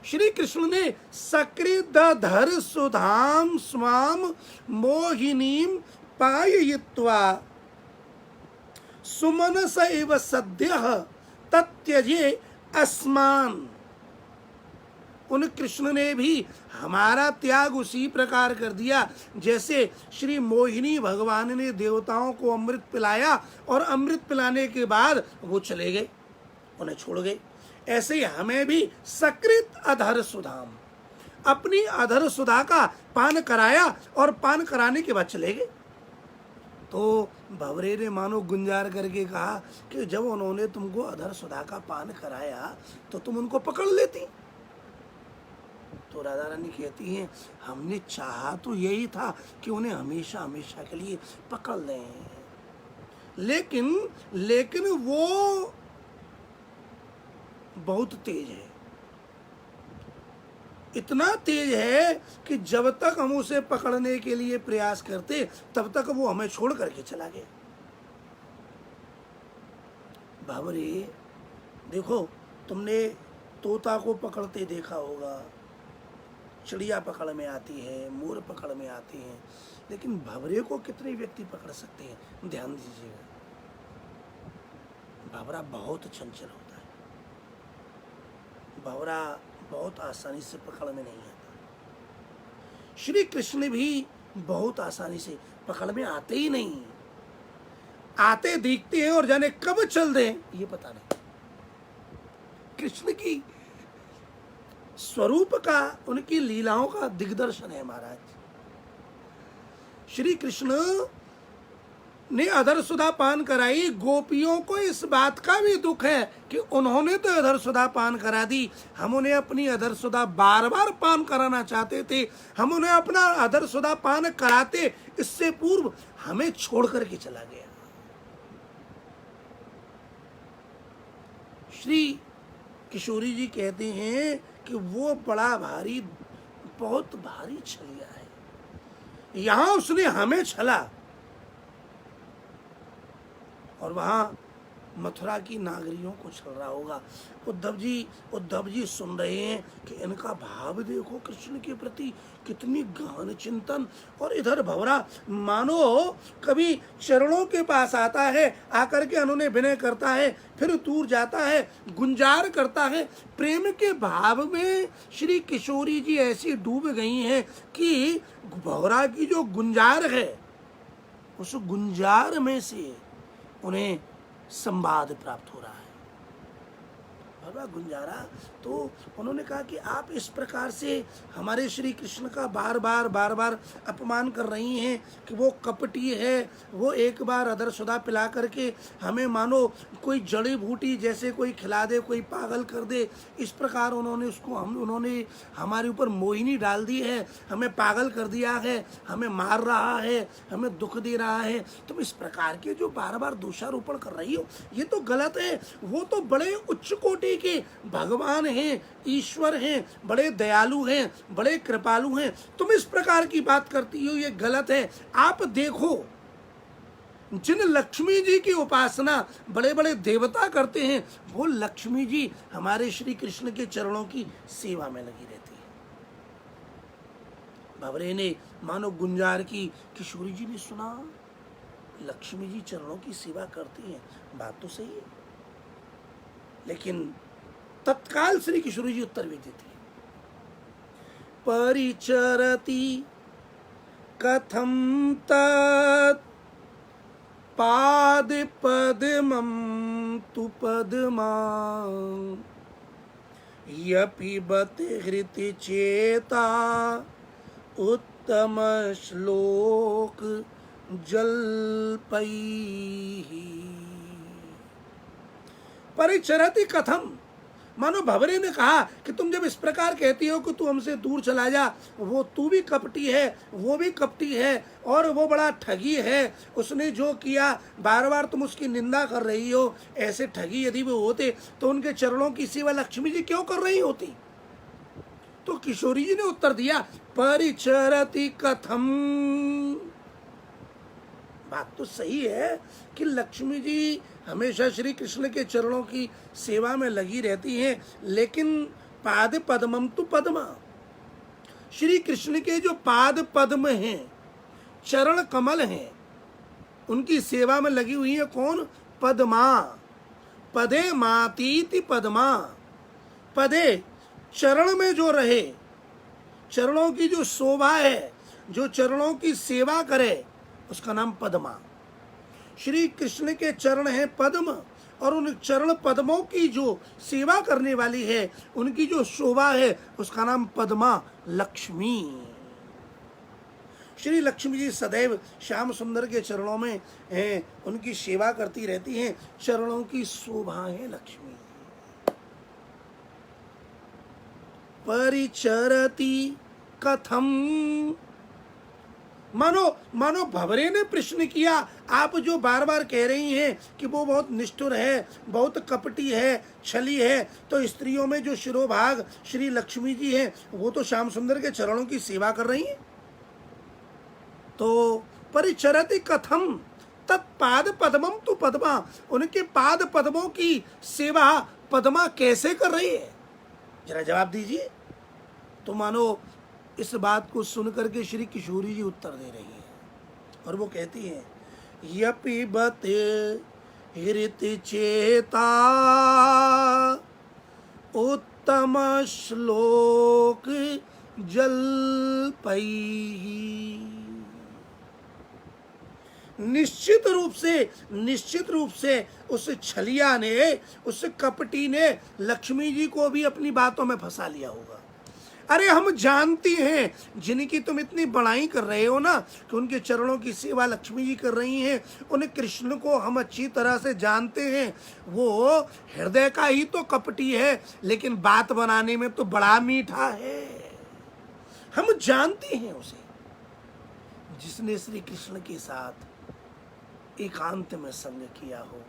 श्री कृष्ण ने सकृदधर सुधाम स्वाम मोहिनीम पाययित्वा सुमनस एव सद्यः तत्यजे अस्मान। उन कृष्ण ने भी हमारा त्याग उसी प्रकार कर दिया जैसे श्री मोहिनी भगवान ने देवताओं को अमृत पिलाया और अमृत पिलाने के बाद वो चले गए, उन्हें छोड़ गए। ऐसे ही हमें भी सकृत अधर सुधाम, अपनी अधर सुधा का पान कराया और पान कराने के बाद चले गए। तो भंवरे ने मानो गुंजार करके कहा कि जब उन्होंने तुमको अधर सुधा का पान कराया तो तुम उनको पकड़ लेती। तो राधा रानी कहती हैं, हमने चाहा तो यही था कि उन्हें हमेशा हमेशा के लिए पकड़ लें, लेकिन वो बहुत तेज है, इतना तेज है कि जब तक हम उसे पकड़ने के लिए प्रयास करते तब तक वो हमें छोड़ करके चला गया। बाबरे, देखो तुमने तोता को पकड़ते देखा होगा, चिड़िया पकड़ में आती है, मोर पकड़ में आते हैं, लेकिन भंवरे को कितने व्यक्ति पकड़ सकते हैं? ध्यान दीजिएगा, भंवरा बहुत चंचल होता है, भंवरा बहुत आसानी से पकड़ में नहीं आता। श्री कृष्ण भी बहुत आसानी से पकड़ में आते ही नहीं, आते दिखते हैं और जाने कब चल दें ये पता नहीं। कृष्ण की स्वरूप का, उनकी लीलाओं का दिग्दर्शन है महाराज। श्री कृष्ण ने अधर सुधा पान कराई, गोपियों को इस बात का भी दुख है कि उन्होंने तो अधर सुधा पान करा दी, हम उन्हें अपनी अधर सुधा बार बार पान कराना चाहते थे, हम उन्हें अपना अधर सुधा पान कराते, इससे पूर्व हमें छोड़ करके चला गया। श्री किशोरी जी कहते हैं कि वो बड़ा भारी, बहुत भारी छलिया है, यहां उसने हमें छला और वहां मथुरा की नागरियों को छल रहा होगा। उद्धव जी सुन रहे हैं कि इनका भाव देखो कृष्ण के प्रति, कितनी गहन चिंतन। और इधर भंवरा मानो कभी चरणों के पास आता है, आकर के उन्होंने विनय करता है, फिर दूर जाता है, गुंजार करता है। प्रेम के भाव में श्री किशोरी जी ऐसी डूब गई हैं कि भंवरा की जो गुंजार है, उस गुंजार में से उन्हें संवाद प्राप्त हो रहा है। भंवरा गुंजारा तो उन्होंने कहा कि आप इस प्रकार से हमारे श्री कृष्ण का बार बार अपमान कर रही हैं कि वो कपटी है, वो एक बार अधर सुधा पिला करके हमें मानो कोई जड़ी बूटी जैसे कोई खिला दे, कोई पागल कर दे, इस प्रकार उन्होंने हमारे ऊपर मोहिनी डाल दी है, हमें पागल कर दिया है, हमें मार रहा है, हमें दुख दे रहा है। तुम इस प्रकार के जो बार बार दोषारोपण कर रही हो, ये तो गलत है। वो तो बड़े उच्च कोटि के भगवान हैं, ईश्वर हैं, बड़े दयालु हैं, बड़े कृपालु हैं, तुम इस प्रकार की बात करती हो, ये गलत है। आप देखो, जिन लक्ष्मी जी की उपासना बड़े बड़े देवता करते हैं, वो लक्ष्मी जी हमारे श्री कृष्ण के चरणों की सेवा में लगी रहती है। भंवरे ने मानो गुंजार की, किशोरी जी ने सुना लक्ष्मी जी चरणों की सेवा करती हैं, बात तो सही है, लेकिन तत्काल श्री किशोरी जी उत्तर भी देती है, परिचरति कथम तत् पाद पद्मं तु पद्मा यपिबत हृति चेता उत्तम श्लोक जल्पैः। परिचरति कथम, मानो भंवरे ने कहा कि तुम जब इस प्रकार कहती हो कि तू हमसे दूर चला जा, वो तू भी कपटी है, वो भी कपटी है, और वो बड़ा ठगी है, उसने जो किया बार बार तुम उसकी निंदा कर रही हो। ऐसे ठगी यदि वो होते तो उनके चरणों की सेवा लक्ष्मी जी क्यों कर रही होती? तो किशोरी जी ने उत्तर दिया, परिचरति कथम। बात तो सही है कि लक्ष्मी जी हमेशा श्री कृष्ण के चरणों की सेवा में लगी रहती हैं, लेकिन पाद पद्मम तु पद्मा, श्री कृष्ण के जो पाद पद्म हैं, चरण कमल हैं, उनकी सेवा में लगी हुई है कौन? पद्मा। पदे मातीति पद्मा, पदे चरण में जो रहे, चरणों की जो शोभा है, जो चरणों की सेवा करे, उसका नाम पद्मा। श्री कृष्ण के चरण हैं पद्म, और उन चरण पद्मों की जो सेवा करने वाली है, उनकी जो शोभा है, उसका नाम पद्मा लक्ष्मी। श्री लक्ष्मी जी सदैव श्याम सुंदर के चरणों में हैं, उनकी सेवा करती रहती हैं, चरणों की शोभा है लक्ष्मी। परिचरति कथम, मानो भंवरे ने प्रश्न किया, आप जो बार बार कह रही हैं कि वो बहुत निष्ठुर है, बहुत कपटी है, छली है, तो स्त्रियों में जो शिरोभाग श्री लक्ष्मी जी हैं, वो तो श्याम सुंदर के चरणों की सेवा कर रही हैं। तो परिचरति कथम तत्पाद पद्मम तु पद्मा, उनके पाद पद्मों की सेवा पद्मा कैसे कर रही है? जरा जवाब दीजिए। तो मानो इस बात को सुन करके श्री किशोरी जी उत्तर दे रही हैं और वो कहती हैं, यपिबत हृत चेता उत्तम श्लोक जल पई। निश्चित रूप से उस छलिया ने, उस कपटी ने लक्ष्मी जी को भी अपनी बातों में फंसा लिया होगा। अरे हम जानती हैं जिनकी तुम इतनी बड़ाई कर रहे हो ना कि उनके चरणों की सेवा लक्ष्मी जी कर रही हैं, उन कृष्ण को हम अच्छी तरह से जानते हैं। वो हृदय का ही तो कपटी है, लेकिन बात बनाने में तो बड़ा मीठा है। हम जानते हैं उसे। जिसने श्री कृष्ण के साथ एकांत में संग किया हो,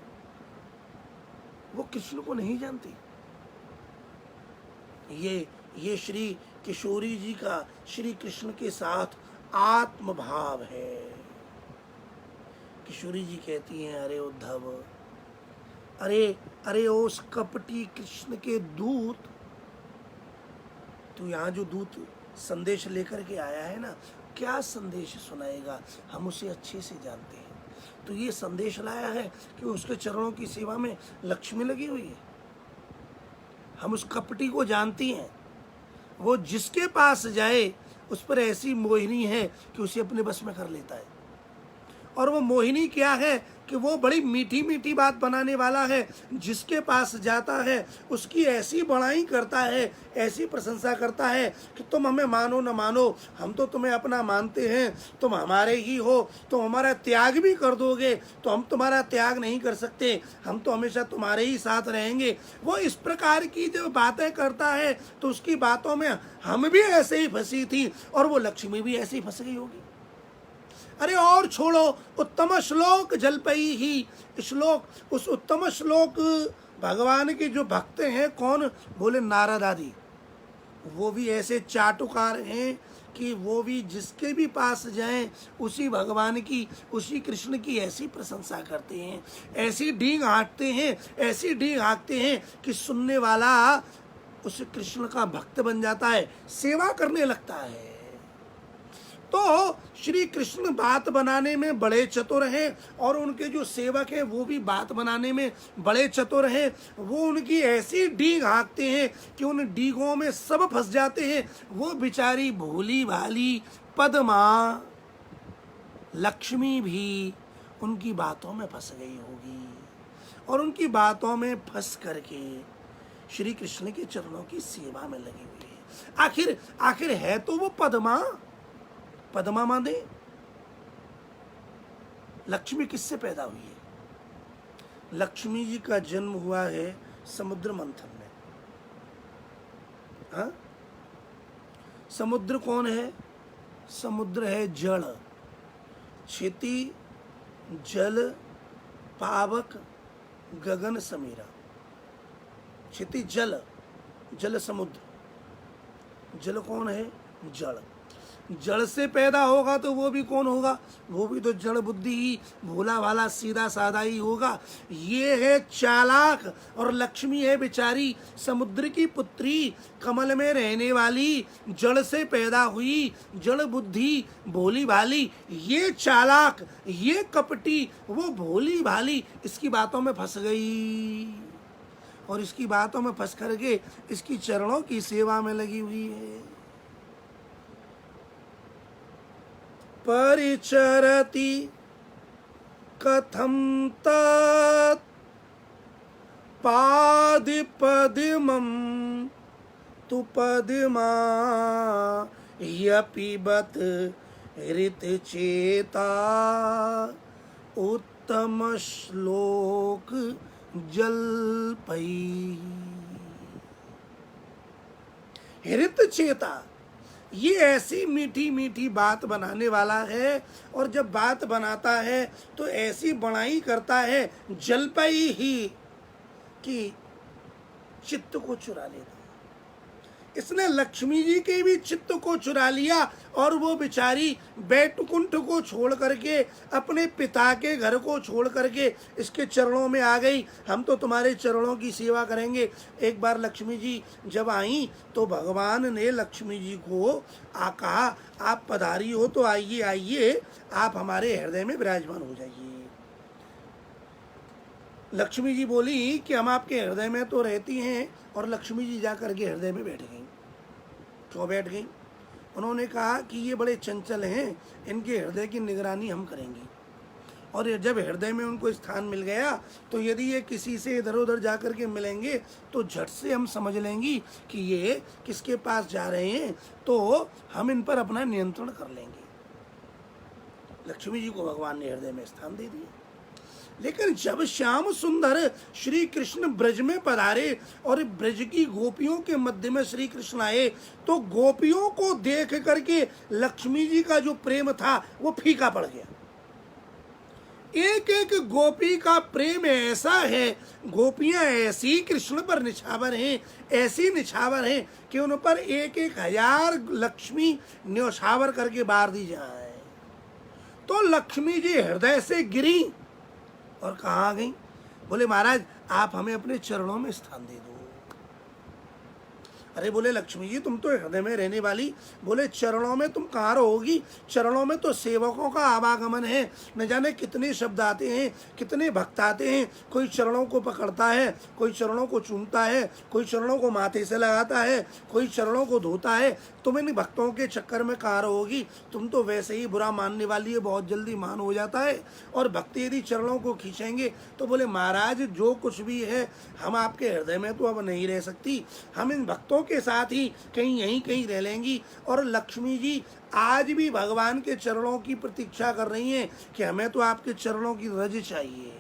वो कृष्ण को नहीं जानती। ये श्री किशोरी जी का श्री कृष्ण के साथ आत्म भाव है। किशोरी जी कहती हैं, अरे उद्धव, अरे उस कपटी कृष्ण के दूत, तू यहाँ जो दूत संदेश लेकर के आया है ना, क्या संदेश सुनाएगा, हम उसे अच्छे से जानते हैं। तो ये संदेश लाया है कि उसके चरणों की सेवा में लक्ष्मी लगी हुई है। हम उस कपटी को जानती हैं। वो जिसके पास जाए उस पर ऐसी मोहिनी है कि उसे अपने बस में कर लेता है। और वो मोहिनी क्या है कि वो बड़ी मीठी मीठी बात बनाने वाला है। जिसके पास जाता है उसकी ऐसी बड़ाई करता है, ऐसी प्रशंसा करता है कि तुम हमें मानो न मानो, हम तो तुम्हें अपना मानते हैं, तुम हमारे ही हो, तुम हमारा त्याग भी कर दोगे तो हम तुम्हारा त्याग नहीं कर सकते, हम तो हमेशा तुम्हारे ही साथ रहेंगे। वो इस प्रकार की जब बातें करता है तो उसकी बातों में हम भी ऐसे ही फंसी थी और वो लक्ष्मी भी ऐसे ही फंस गई होगी। अरे और छोड़ो, उत्तम श्लोक जलपई ही श्लोक, उस उत्तम श्लोक भगवान के जो भक्त हैं, कौन, बोले नारद आदि। वो भी ऐसे चाटुकार हैं कि वो भी जिसके भी पास जाएं उसी भगवान की, उसी कृष्ण की ऐसी प्रशंसा करते हैं, ऐसी डींग हाँकते हैं, ऐसी डींग हाँकते हैं कि सुनने वाला उस कृष्ण का भक्त बन जाता है, सेवा करने लगता है। तो श्री कृष्ण बात बनाने में बड़े चतुर हैं और उनके जो सेवक हैं वो भी बात बनाने में बड़े चतुर हैं। वो उनकी ऐसी डींग हाँकते हैं कि उन डींगों में सब फंस जाते हैं। वो बेचारी भोली भाली पद्मा लक्ष्मी भी उनकी बातों में फंस गई होगी और उनकी बातों में फंस करके श्री कृष्ण के चरणों की सेवा में लगी हुई है। आखिर है तो वो पद्मा माँ दे। लक्ष्मी किससे पैदा हुई है? लक्ष्मी जी का जन्म हुआ है समुद्र मंथन में। हाँ, समुद्र कौन है? समुद्र है जल, क्षिति जल पावक गगन समीरा। क्षिति जल, जल समुद्र। जल कौन है? जड़। जड़ से पैदा होगा तो वो भी कौन होगा? वो भी तो जड़ बुद्धि ही, भोला भाला सीधा साधा ही होगा। ये है चालाक और लक्ष्मी है बेचारी समुद्र की पुत्री, कमल में रहने वाली, जड़ से पैदा हुई, जड़ बुद्धि, भोली भाली। ये चालाक, ये कपटी, वो भोली भाली इसकी बातों में फंस गई और इसकी बातों में फंस करके इसकी चरणों की सेवा में लगी हुई है। परिचरति कथम तत् पादि पद्मं तु पद्मा यपिबत हृत चेता उत्तम श्लोक जलपई। हृत चेता ये ऐसी मीठी मीठी बात बनाने वाला है और जब बात बनाता है तो ऐसी बड़ाई करता है जलपई ही कि चित्त को चुरा लेता है। इसने लक्ष्मी जी के भी चित्त को चुरा लिया और वो बेचारी बैकुंठ को छोड़ करके, अपने पिता के घर को छोड़ करके इसके चरणों में आ गई। हम तो तुम्हारे चरणों की सेवा करेंगे। एक बार लक्ष्मी जी जब आई तो भगवान ने लक्ष्मी जी को कहा, आप पधारी हो तो आइए आइए, आप हमारे हृदय में विराजमान हो जाइए। लक्ष्मी जी बोली कि हम आपके हृदय में तो रहती हैं, और लक्ष्मी जी जाकर के हृदय में बैठ गई। क्यों बैठ गई? उन्होंने कहा कि ये बड़े चंचल हैं, इनके हृदय की निगरानी हम करेंगी। और जब हृदय में उनको स्थान मिल गया तो यदि ये किसी से इधर उधर जा कर के मिलेंगे तो झट से हम समझ लेंगी कि ये किसके पास जा रहे हैं, तो हम इन पर अपना नियंत्रण कर लेंगे। लक्ष्मी जी को भगवान ने हृदय में स्थान दे दिया। लेकिन जब श्याम सुंदर श्री कृष्ण ब्रज में पधारे और ब्रज की गोपियों के मध्य में श्री कृष्ण आए, तो गोपियों को देख करके लक्ष्मी जी का जो प्रेम था वो फीका पड़ गया। एक एक गोपी का प्रेम ऐसा है, गोपियां ऐसी कृष्ण पर निछावर हैं, ऐसी निछावर हैं कि उन पर 1,000 लक्ष्मी न्यौछावर करके बार दी जाए। तो लक्ष्मी जी हृदय से गिरी और कहाँ गई? बोले महाराज आप हमें अपने चरणों में स्थान दे दो। अरे बोले लक्ष्मी जी तुम तो हृदय में रहने वाली, बोले चरणों में तुम कहाँ रहोगी? चरणों में तो सेवकों का आवागमन है, न जाने कितने शब्द आते हैं, कितने भक्त आते हैं। कोई चरणों को पकड़ता है, कोई चरणों को चूमता है, कोई चरणों को माथे से लगाता है, कोई चरणों को धोता है। तुम इन भक्तों के चक्कर में कहाँ रहोगी? तुम तो वैसे ही बुरा मानने वाली है, बहुत जल्दी मान हो जाता है। और भक्त यदि चरणों को खींचेंगे तो बोले महाराज जो कुछ भी है हम आपके हृदय में तो अब नहीं रह सकती, हम इन भक्तों के साथ ही यहीं कहीं रह लेंगी। और लक्ष्मी जी आज भी भगवान के चरणों की प्रतीक्षा कर रही हैं कि हमें तो आपके चरणों की रज चाहिए।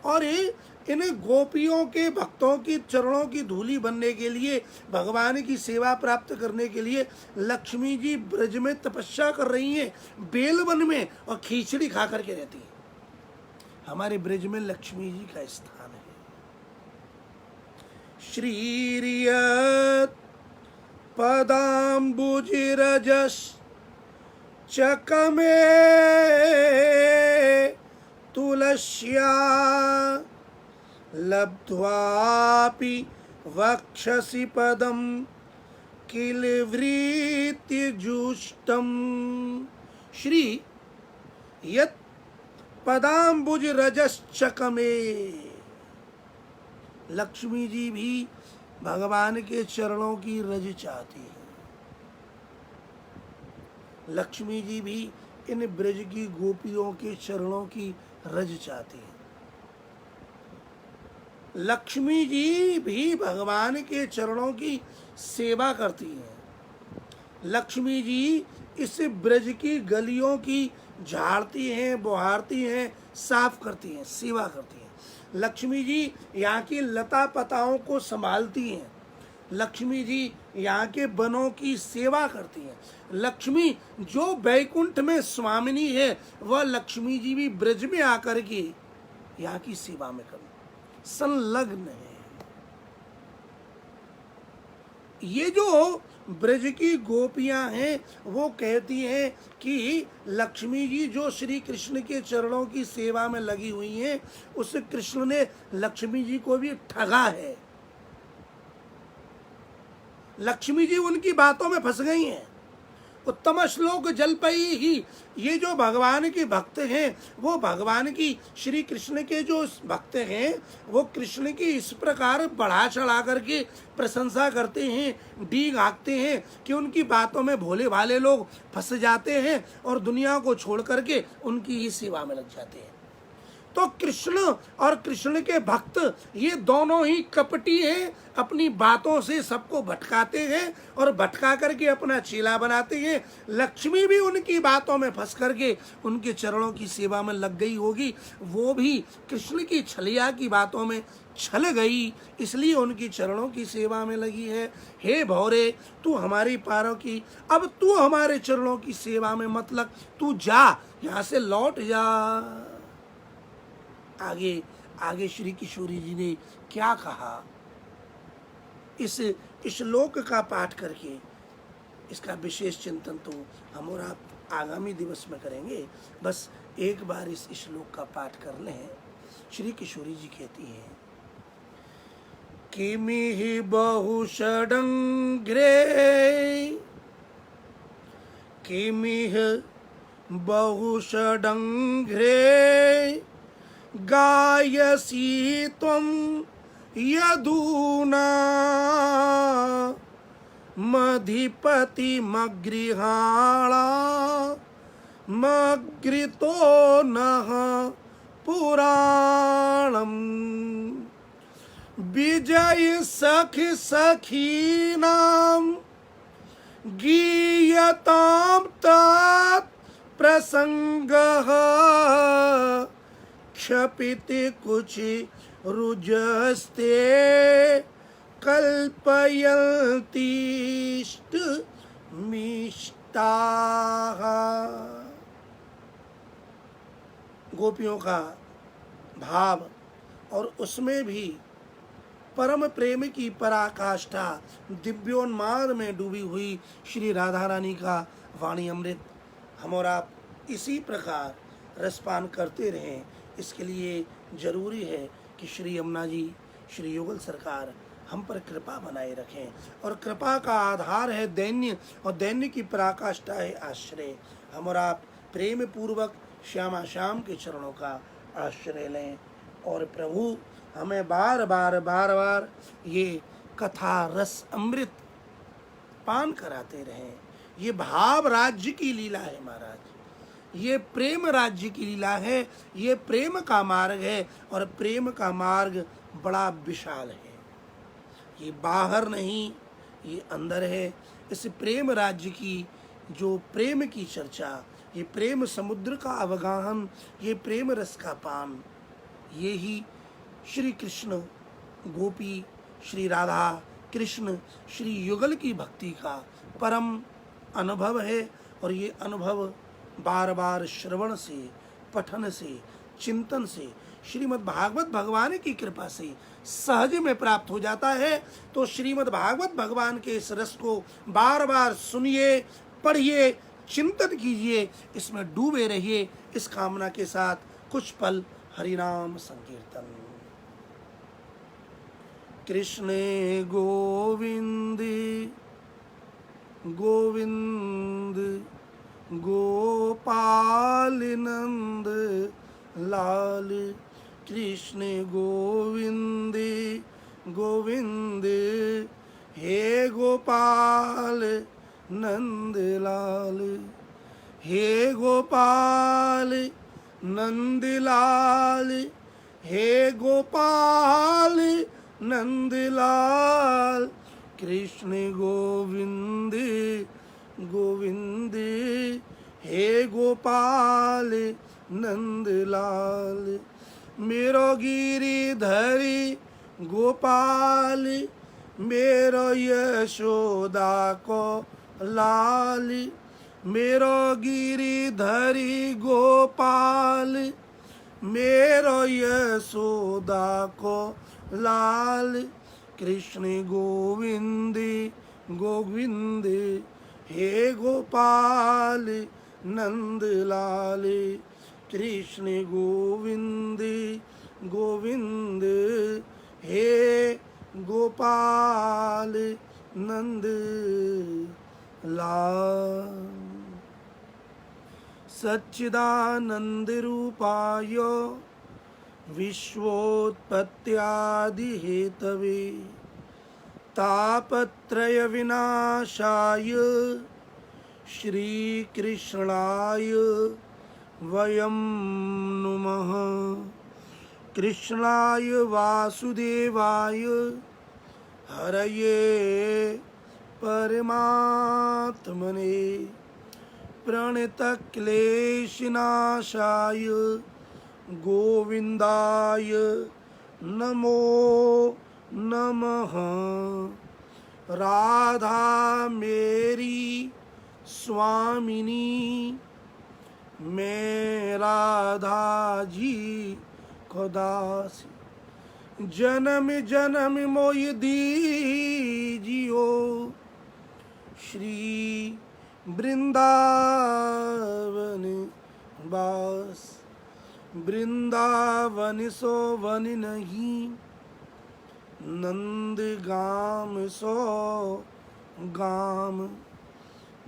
और इन गोपियों के भक्तों की चरणों की धूली बनने के लिए, भगवान की सेवा प्राप्त करने के लिए लक्ष्मी जी ब्रज में तपस्या कर रही हैं, बेलवन में, और खिचड़ी खा करके रहती है। हमारे ब्रज में लक्ष्मी जी का स्थान है। श्रीरियत पदाम्बुजिरजस चकमे तुलस्या लब्ध्वापि वक्षसि पदम किलवृत्य जुष्टम। श्री यत पदाम्बुज रजस चकमे, लक्ष्मी जी भी भगवान के चरणों की रज चाहती है। लक्ष्मी जी भी इन ब्रज की गोपियों के चरणों की रज चाहती है। लक्ष्मी जी भी भगवान के चरणों की सेवा करती हैं। लक्ष्मी जी इस ब्रज की गलियों की झाड़ती हैं, बुहारती हैं, साफ करती हैं, सेवा करती हैं। लक्ष्मी जी यहाँ की लता पताओं को संभालती हैं। लक्ष्मी जी यहाँ के बनों की सेवा करती हैं। लक्ष्मी जो बैकुंठ में स्वामिनी है, वह लक्ष्मी जी भी ब्रज में आकर के यहाँ की सेवा में संलग्न है। ये जो ब्रज की गोपियां हैं वो कहती हैं कि लक्ष्मी जी जो श्री कृष्ण के चरणों की सेवा में लगी हुई हैं, उस कृष्ण ने लक्ष्मी जी को भी ठगा है। लक्ष्मी जी उनकी बातों में फंस गई हैं। उत्तम श्लोक जलपई ही, ये जो भगवान के भक्त हैं वो भगवान की, श्री कृष्ण के जो भक्त हैं वो कृष्ण की इस प्रकार बढ़ा चढ़ा करके प्रशंसा करते हैं, डींग हाँकते हैं कि उनकी बातों में भोले भाले लोग फंस जाते हैं और दुनिया को छोड़ करके उनकी ही सेवा में लग जाते हैं। तो कृष्ण और कृष्ण के भक्त ये दोनों ही कपटी हैं, अपनी बातों से सबको भटकाते हैं और भटका करके अपना चेला बनाते हैं। लक्ष्मी भी उनकी बातों में फंस करके उनके चरणों की सेवा में लग गई होगी। वो भी कृष्ण की छलिया की बातों में छल गई, इसलिए उनकी चरणों की सेवा में लगी है। हे भौरे, तू हमारी पारों की, अब तू हमारे चरणों की सेवा में मत लग, तू जा, यहाँ से लौट जा। आगे आगे श्री किशोरी जी ने क्या कहा, इस इस श्लोक का पाठ करके इसका विशेष चिंतन तो हम और आप आगामी दिवस में करेंगे। बस एक बार इस श्लोक का पाठ कर लें। श्री किशोरी जी कहती हैं, किमिहि बहुषडङ्ग्रे किमिह बहुषडङ्घ्रे गायसी त्वं यदूना मधिपतिमगृहाणा मगृतो नः पुराणम् विजय सखि सखीनां गीयतां तत् प्रसंगः क्षपिति कुचि रुजस्ते कल्पयन्तीष्ट मिष्टाः। गोपियों का भाव और उसमें भी परम प्रेम की पराकाष्ठा दिव्योन्माद में डूबी हुई श्री राधा रानी का वाणी अमृत हम और आप इसी प्रकार रसपान करते रहें। इसके लिए जरूरी है कि श्री यमुना जी, श्री युगल सरकार हम पर कृपा बनाए रखें। और कृपा का आधार है दैन्य, और दैन्य की पराकाष्ठा है आश्रय। हम और आप प्रेम पूर्वक श्यामा श्याम के चरणों का आश्रय लें और प्रभु हमें बार बार ये कथा रस अमृत पान कराते रहें। ये भाव राज्य की लीला है महाराज, ये प्रेम राज्य की लीला है, ये प्रेम का मार्ग है। और प्रेम का मार्ग बड़ा विशाल है, ये बाहर नहीं, ये अंदर है। इस प्रेम राज्य की जो प्रेम की चर्चा, ये प्रेम समुद्र का अवगाहन, ये प्रेम रस का पान, ये ही श्री कृष्ण गोपी, श्री राधा कृष्ण, श्री युगल की भक्ति का परम अनुभव है। और ये अनुभव बार बार श्रवण से, पठन से, चिंतन से, श्रीमद् भागवत भगवान की कृपा से सहज में प्राप्त हो जाता है। तो श्रीमद् भागवत भगवान के इस रस को बार बार सुनिए, पढ़िए, चिंतन कीजिए, इसमें डूबे रहिए। इस कामना के साथ कुछ पल हरिनाम संकीर्तन। कृष्णे गोविंद गोविंद गोपाल नंद लाल, कृष्ण गोविंद गोविंद हे गोपाल नंद लाल, हे गोपाल नंद लाल, हे गोपाल नंद लाल, कृष्ण गोविंद गोविंद हे गोपाल नंद लाल, मेरो गिरिधरी गोपाल, मेरो यशोदा को लाल, मेरो गिरिधरी गोपाल, मेरो यशोदा को लाल, कृष्ण गोविंद गोविंद हे गोपाल नंद लाल, कृष्ण गोविंद गोविंद हे गोपाल नंद लाल। सच्चिदानंद रूपाय विश्वोत्पत्त्यादि हेतवे तापत्रय विनाशाय श्रीकृष्णाय वयं नुमः। कृष्णाय वासुदेवाय हरये परमात्मने प्रणतक्लेशनाशाय गोविंदाय नमो नमः। राधा मेरी स्वामिनी, मैं राधा जी को दासी, जन्म जन्म मोय दीजियो श्री वृंदावन बास। वृंदावन सो वन नहीं, नंद गाम सो गाम।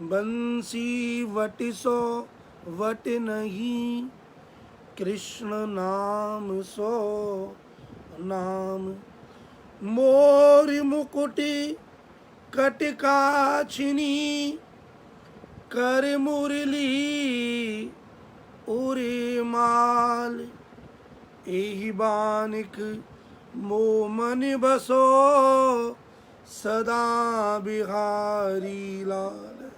बंसी वट सो वट नहीं, कृष्ण नाम सो नाम। मोर मुकुट कटकाछिनी, कर मुरली उरे माल। एहि बानिक मोमन बसो, सदा बिहारी लाल।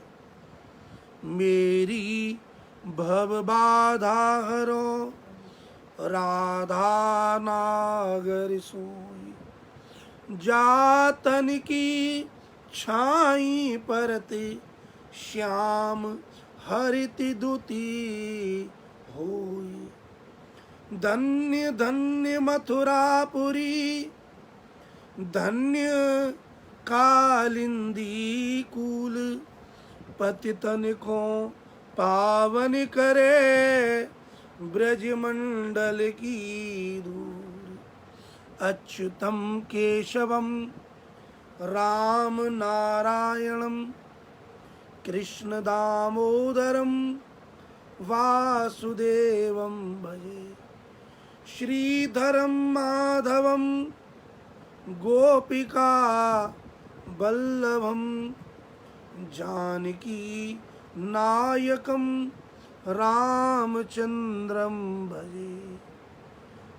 मेरी भव बाधा हरो, राधा नागर सोई। जातन की छाई परते, श्याम हरित दुती होई। धन्य धन्य मथुरापुरी, धन्य कालिंदी कूल। पतितन को पावन करे, ब्रजमंडल की धूल। अच्युतम केशवम राम नारायणम, कृष्ण दामोदरम वासुदेवम भजे। श्रीधरम माधवम गोपिका वल्लभम, जानकी नायकम रामचंद्रम भजे।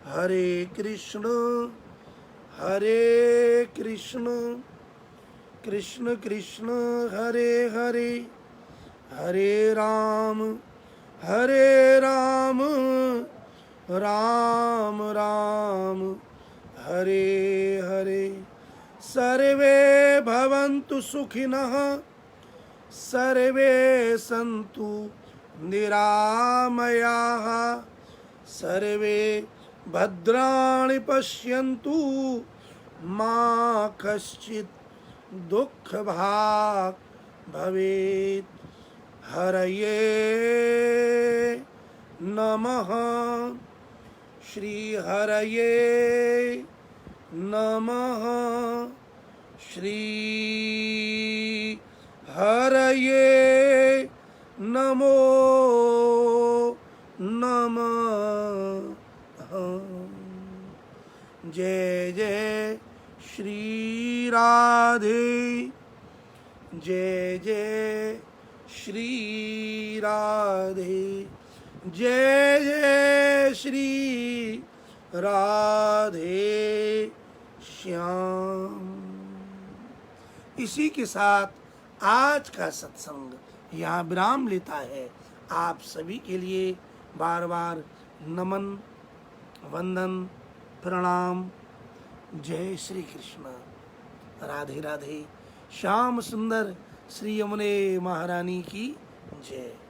हरे कृष्ण कृष्ण कृष्ण हरे हरे, हरे राम राम राम हरे हरे। सर्वे भवन्तु सुखिनः, सर्वे सन्तु निरामयाः। सर्वे भद्राणि पश्यन्तु, मा कश्चित् दुःखभाग् भवेत्। हरये नमः, श्री हरये नमः, श्री हरये नमो नमः। जय जय श्री राधे, जय जय श्री राधे, जय जय श्री राधे श्याम। इसी के साथ आज का सत्संग यहाँ विराम लेता है। आप सभी के लिए बार बार नमन वंदन प्रणाम। जय श्री कृष्ण, राधे राधे। श्याम सुंदर श्री यमुने महारानी की जय।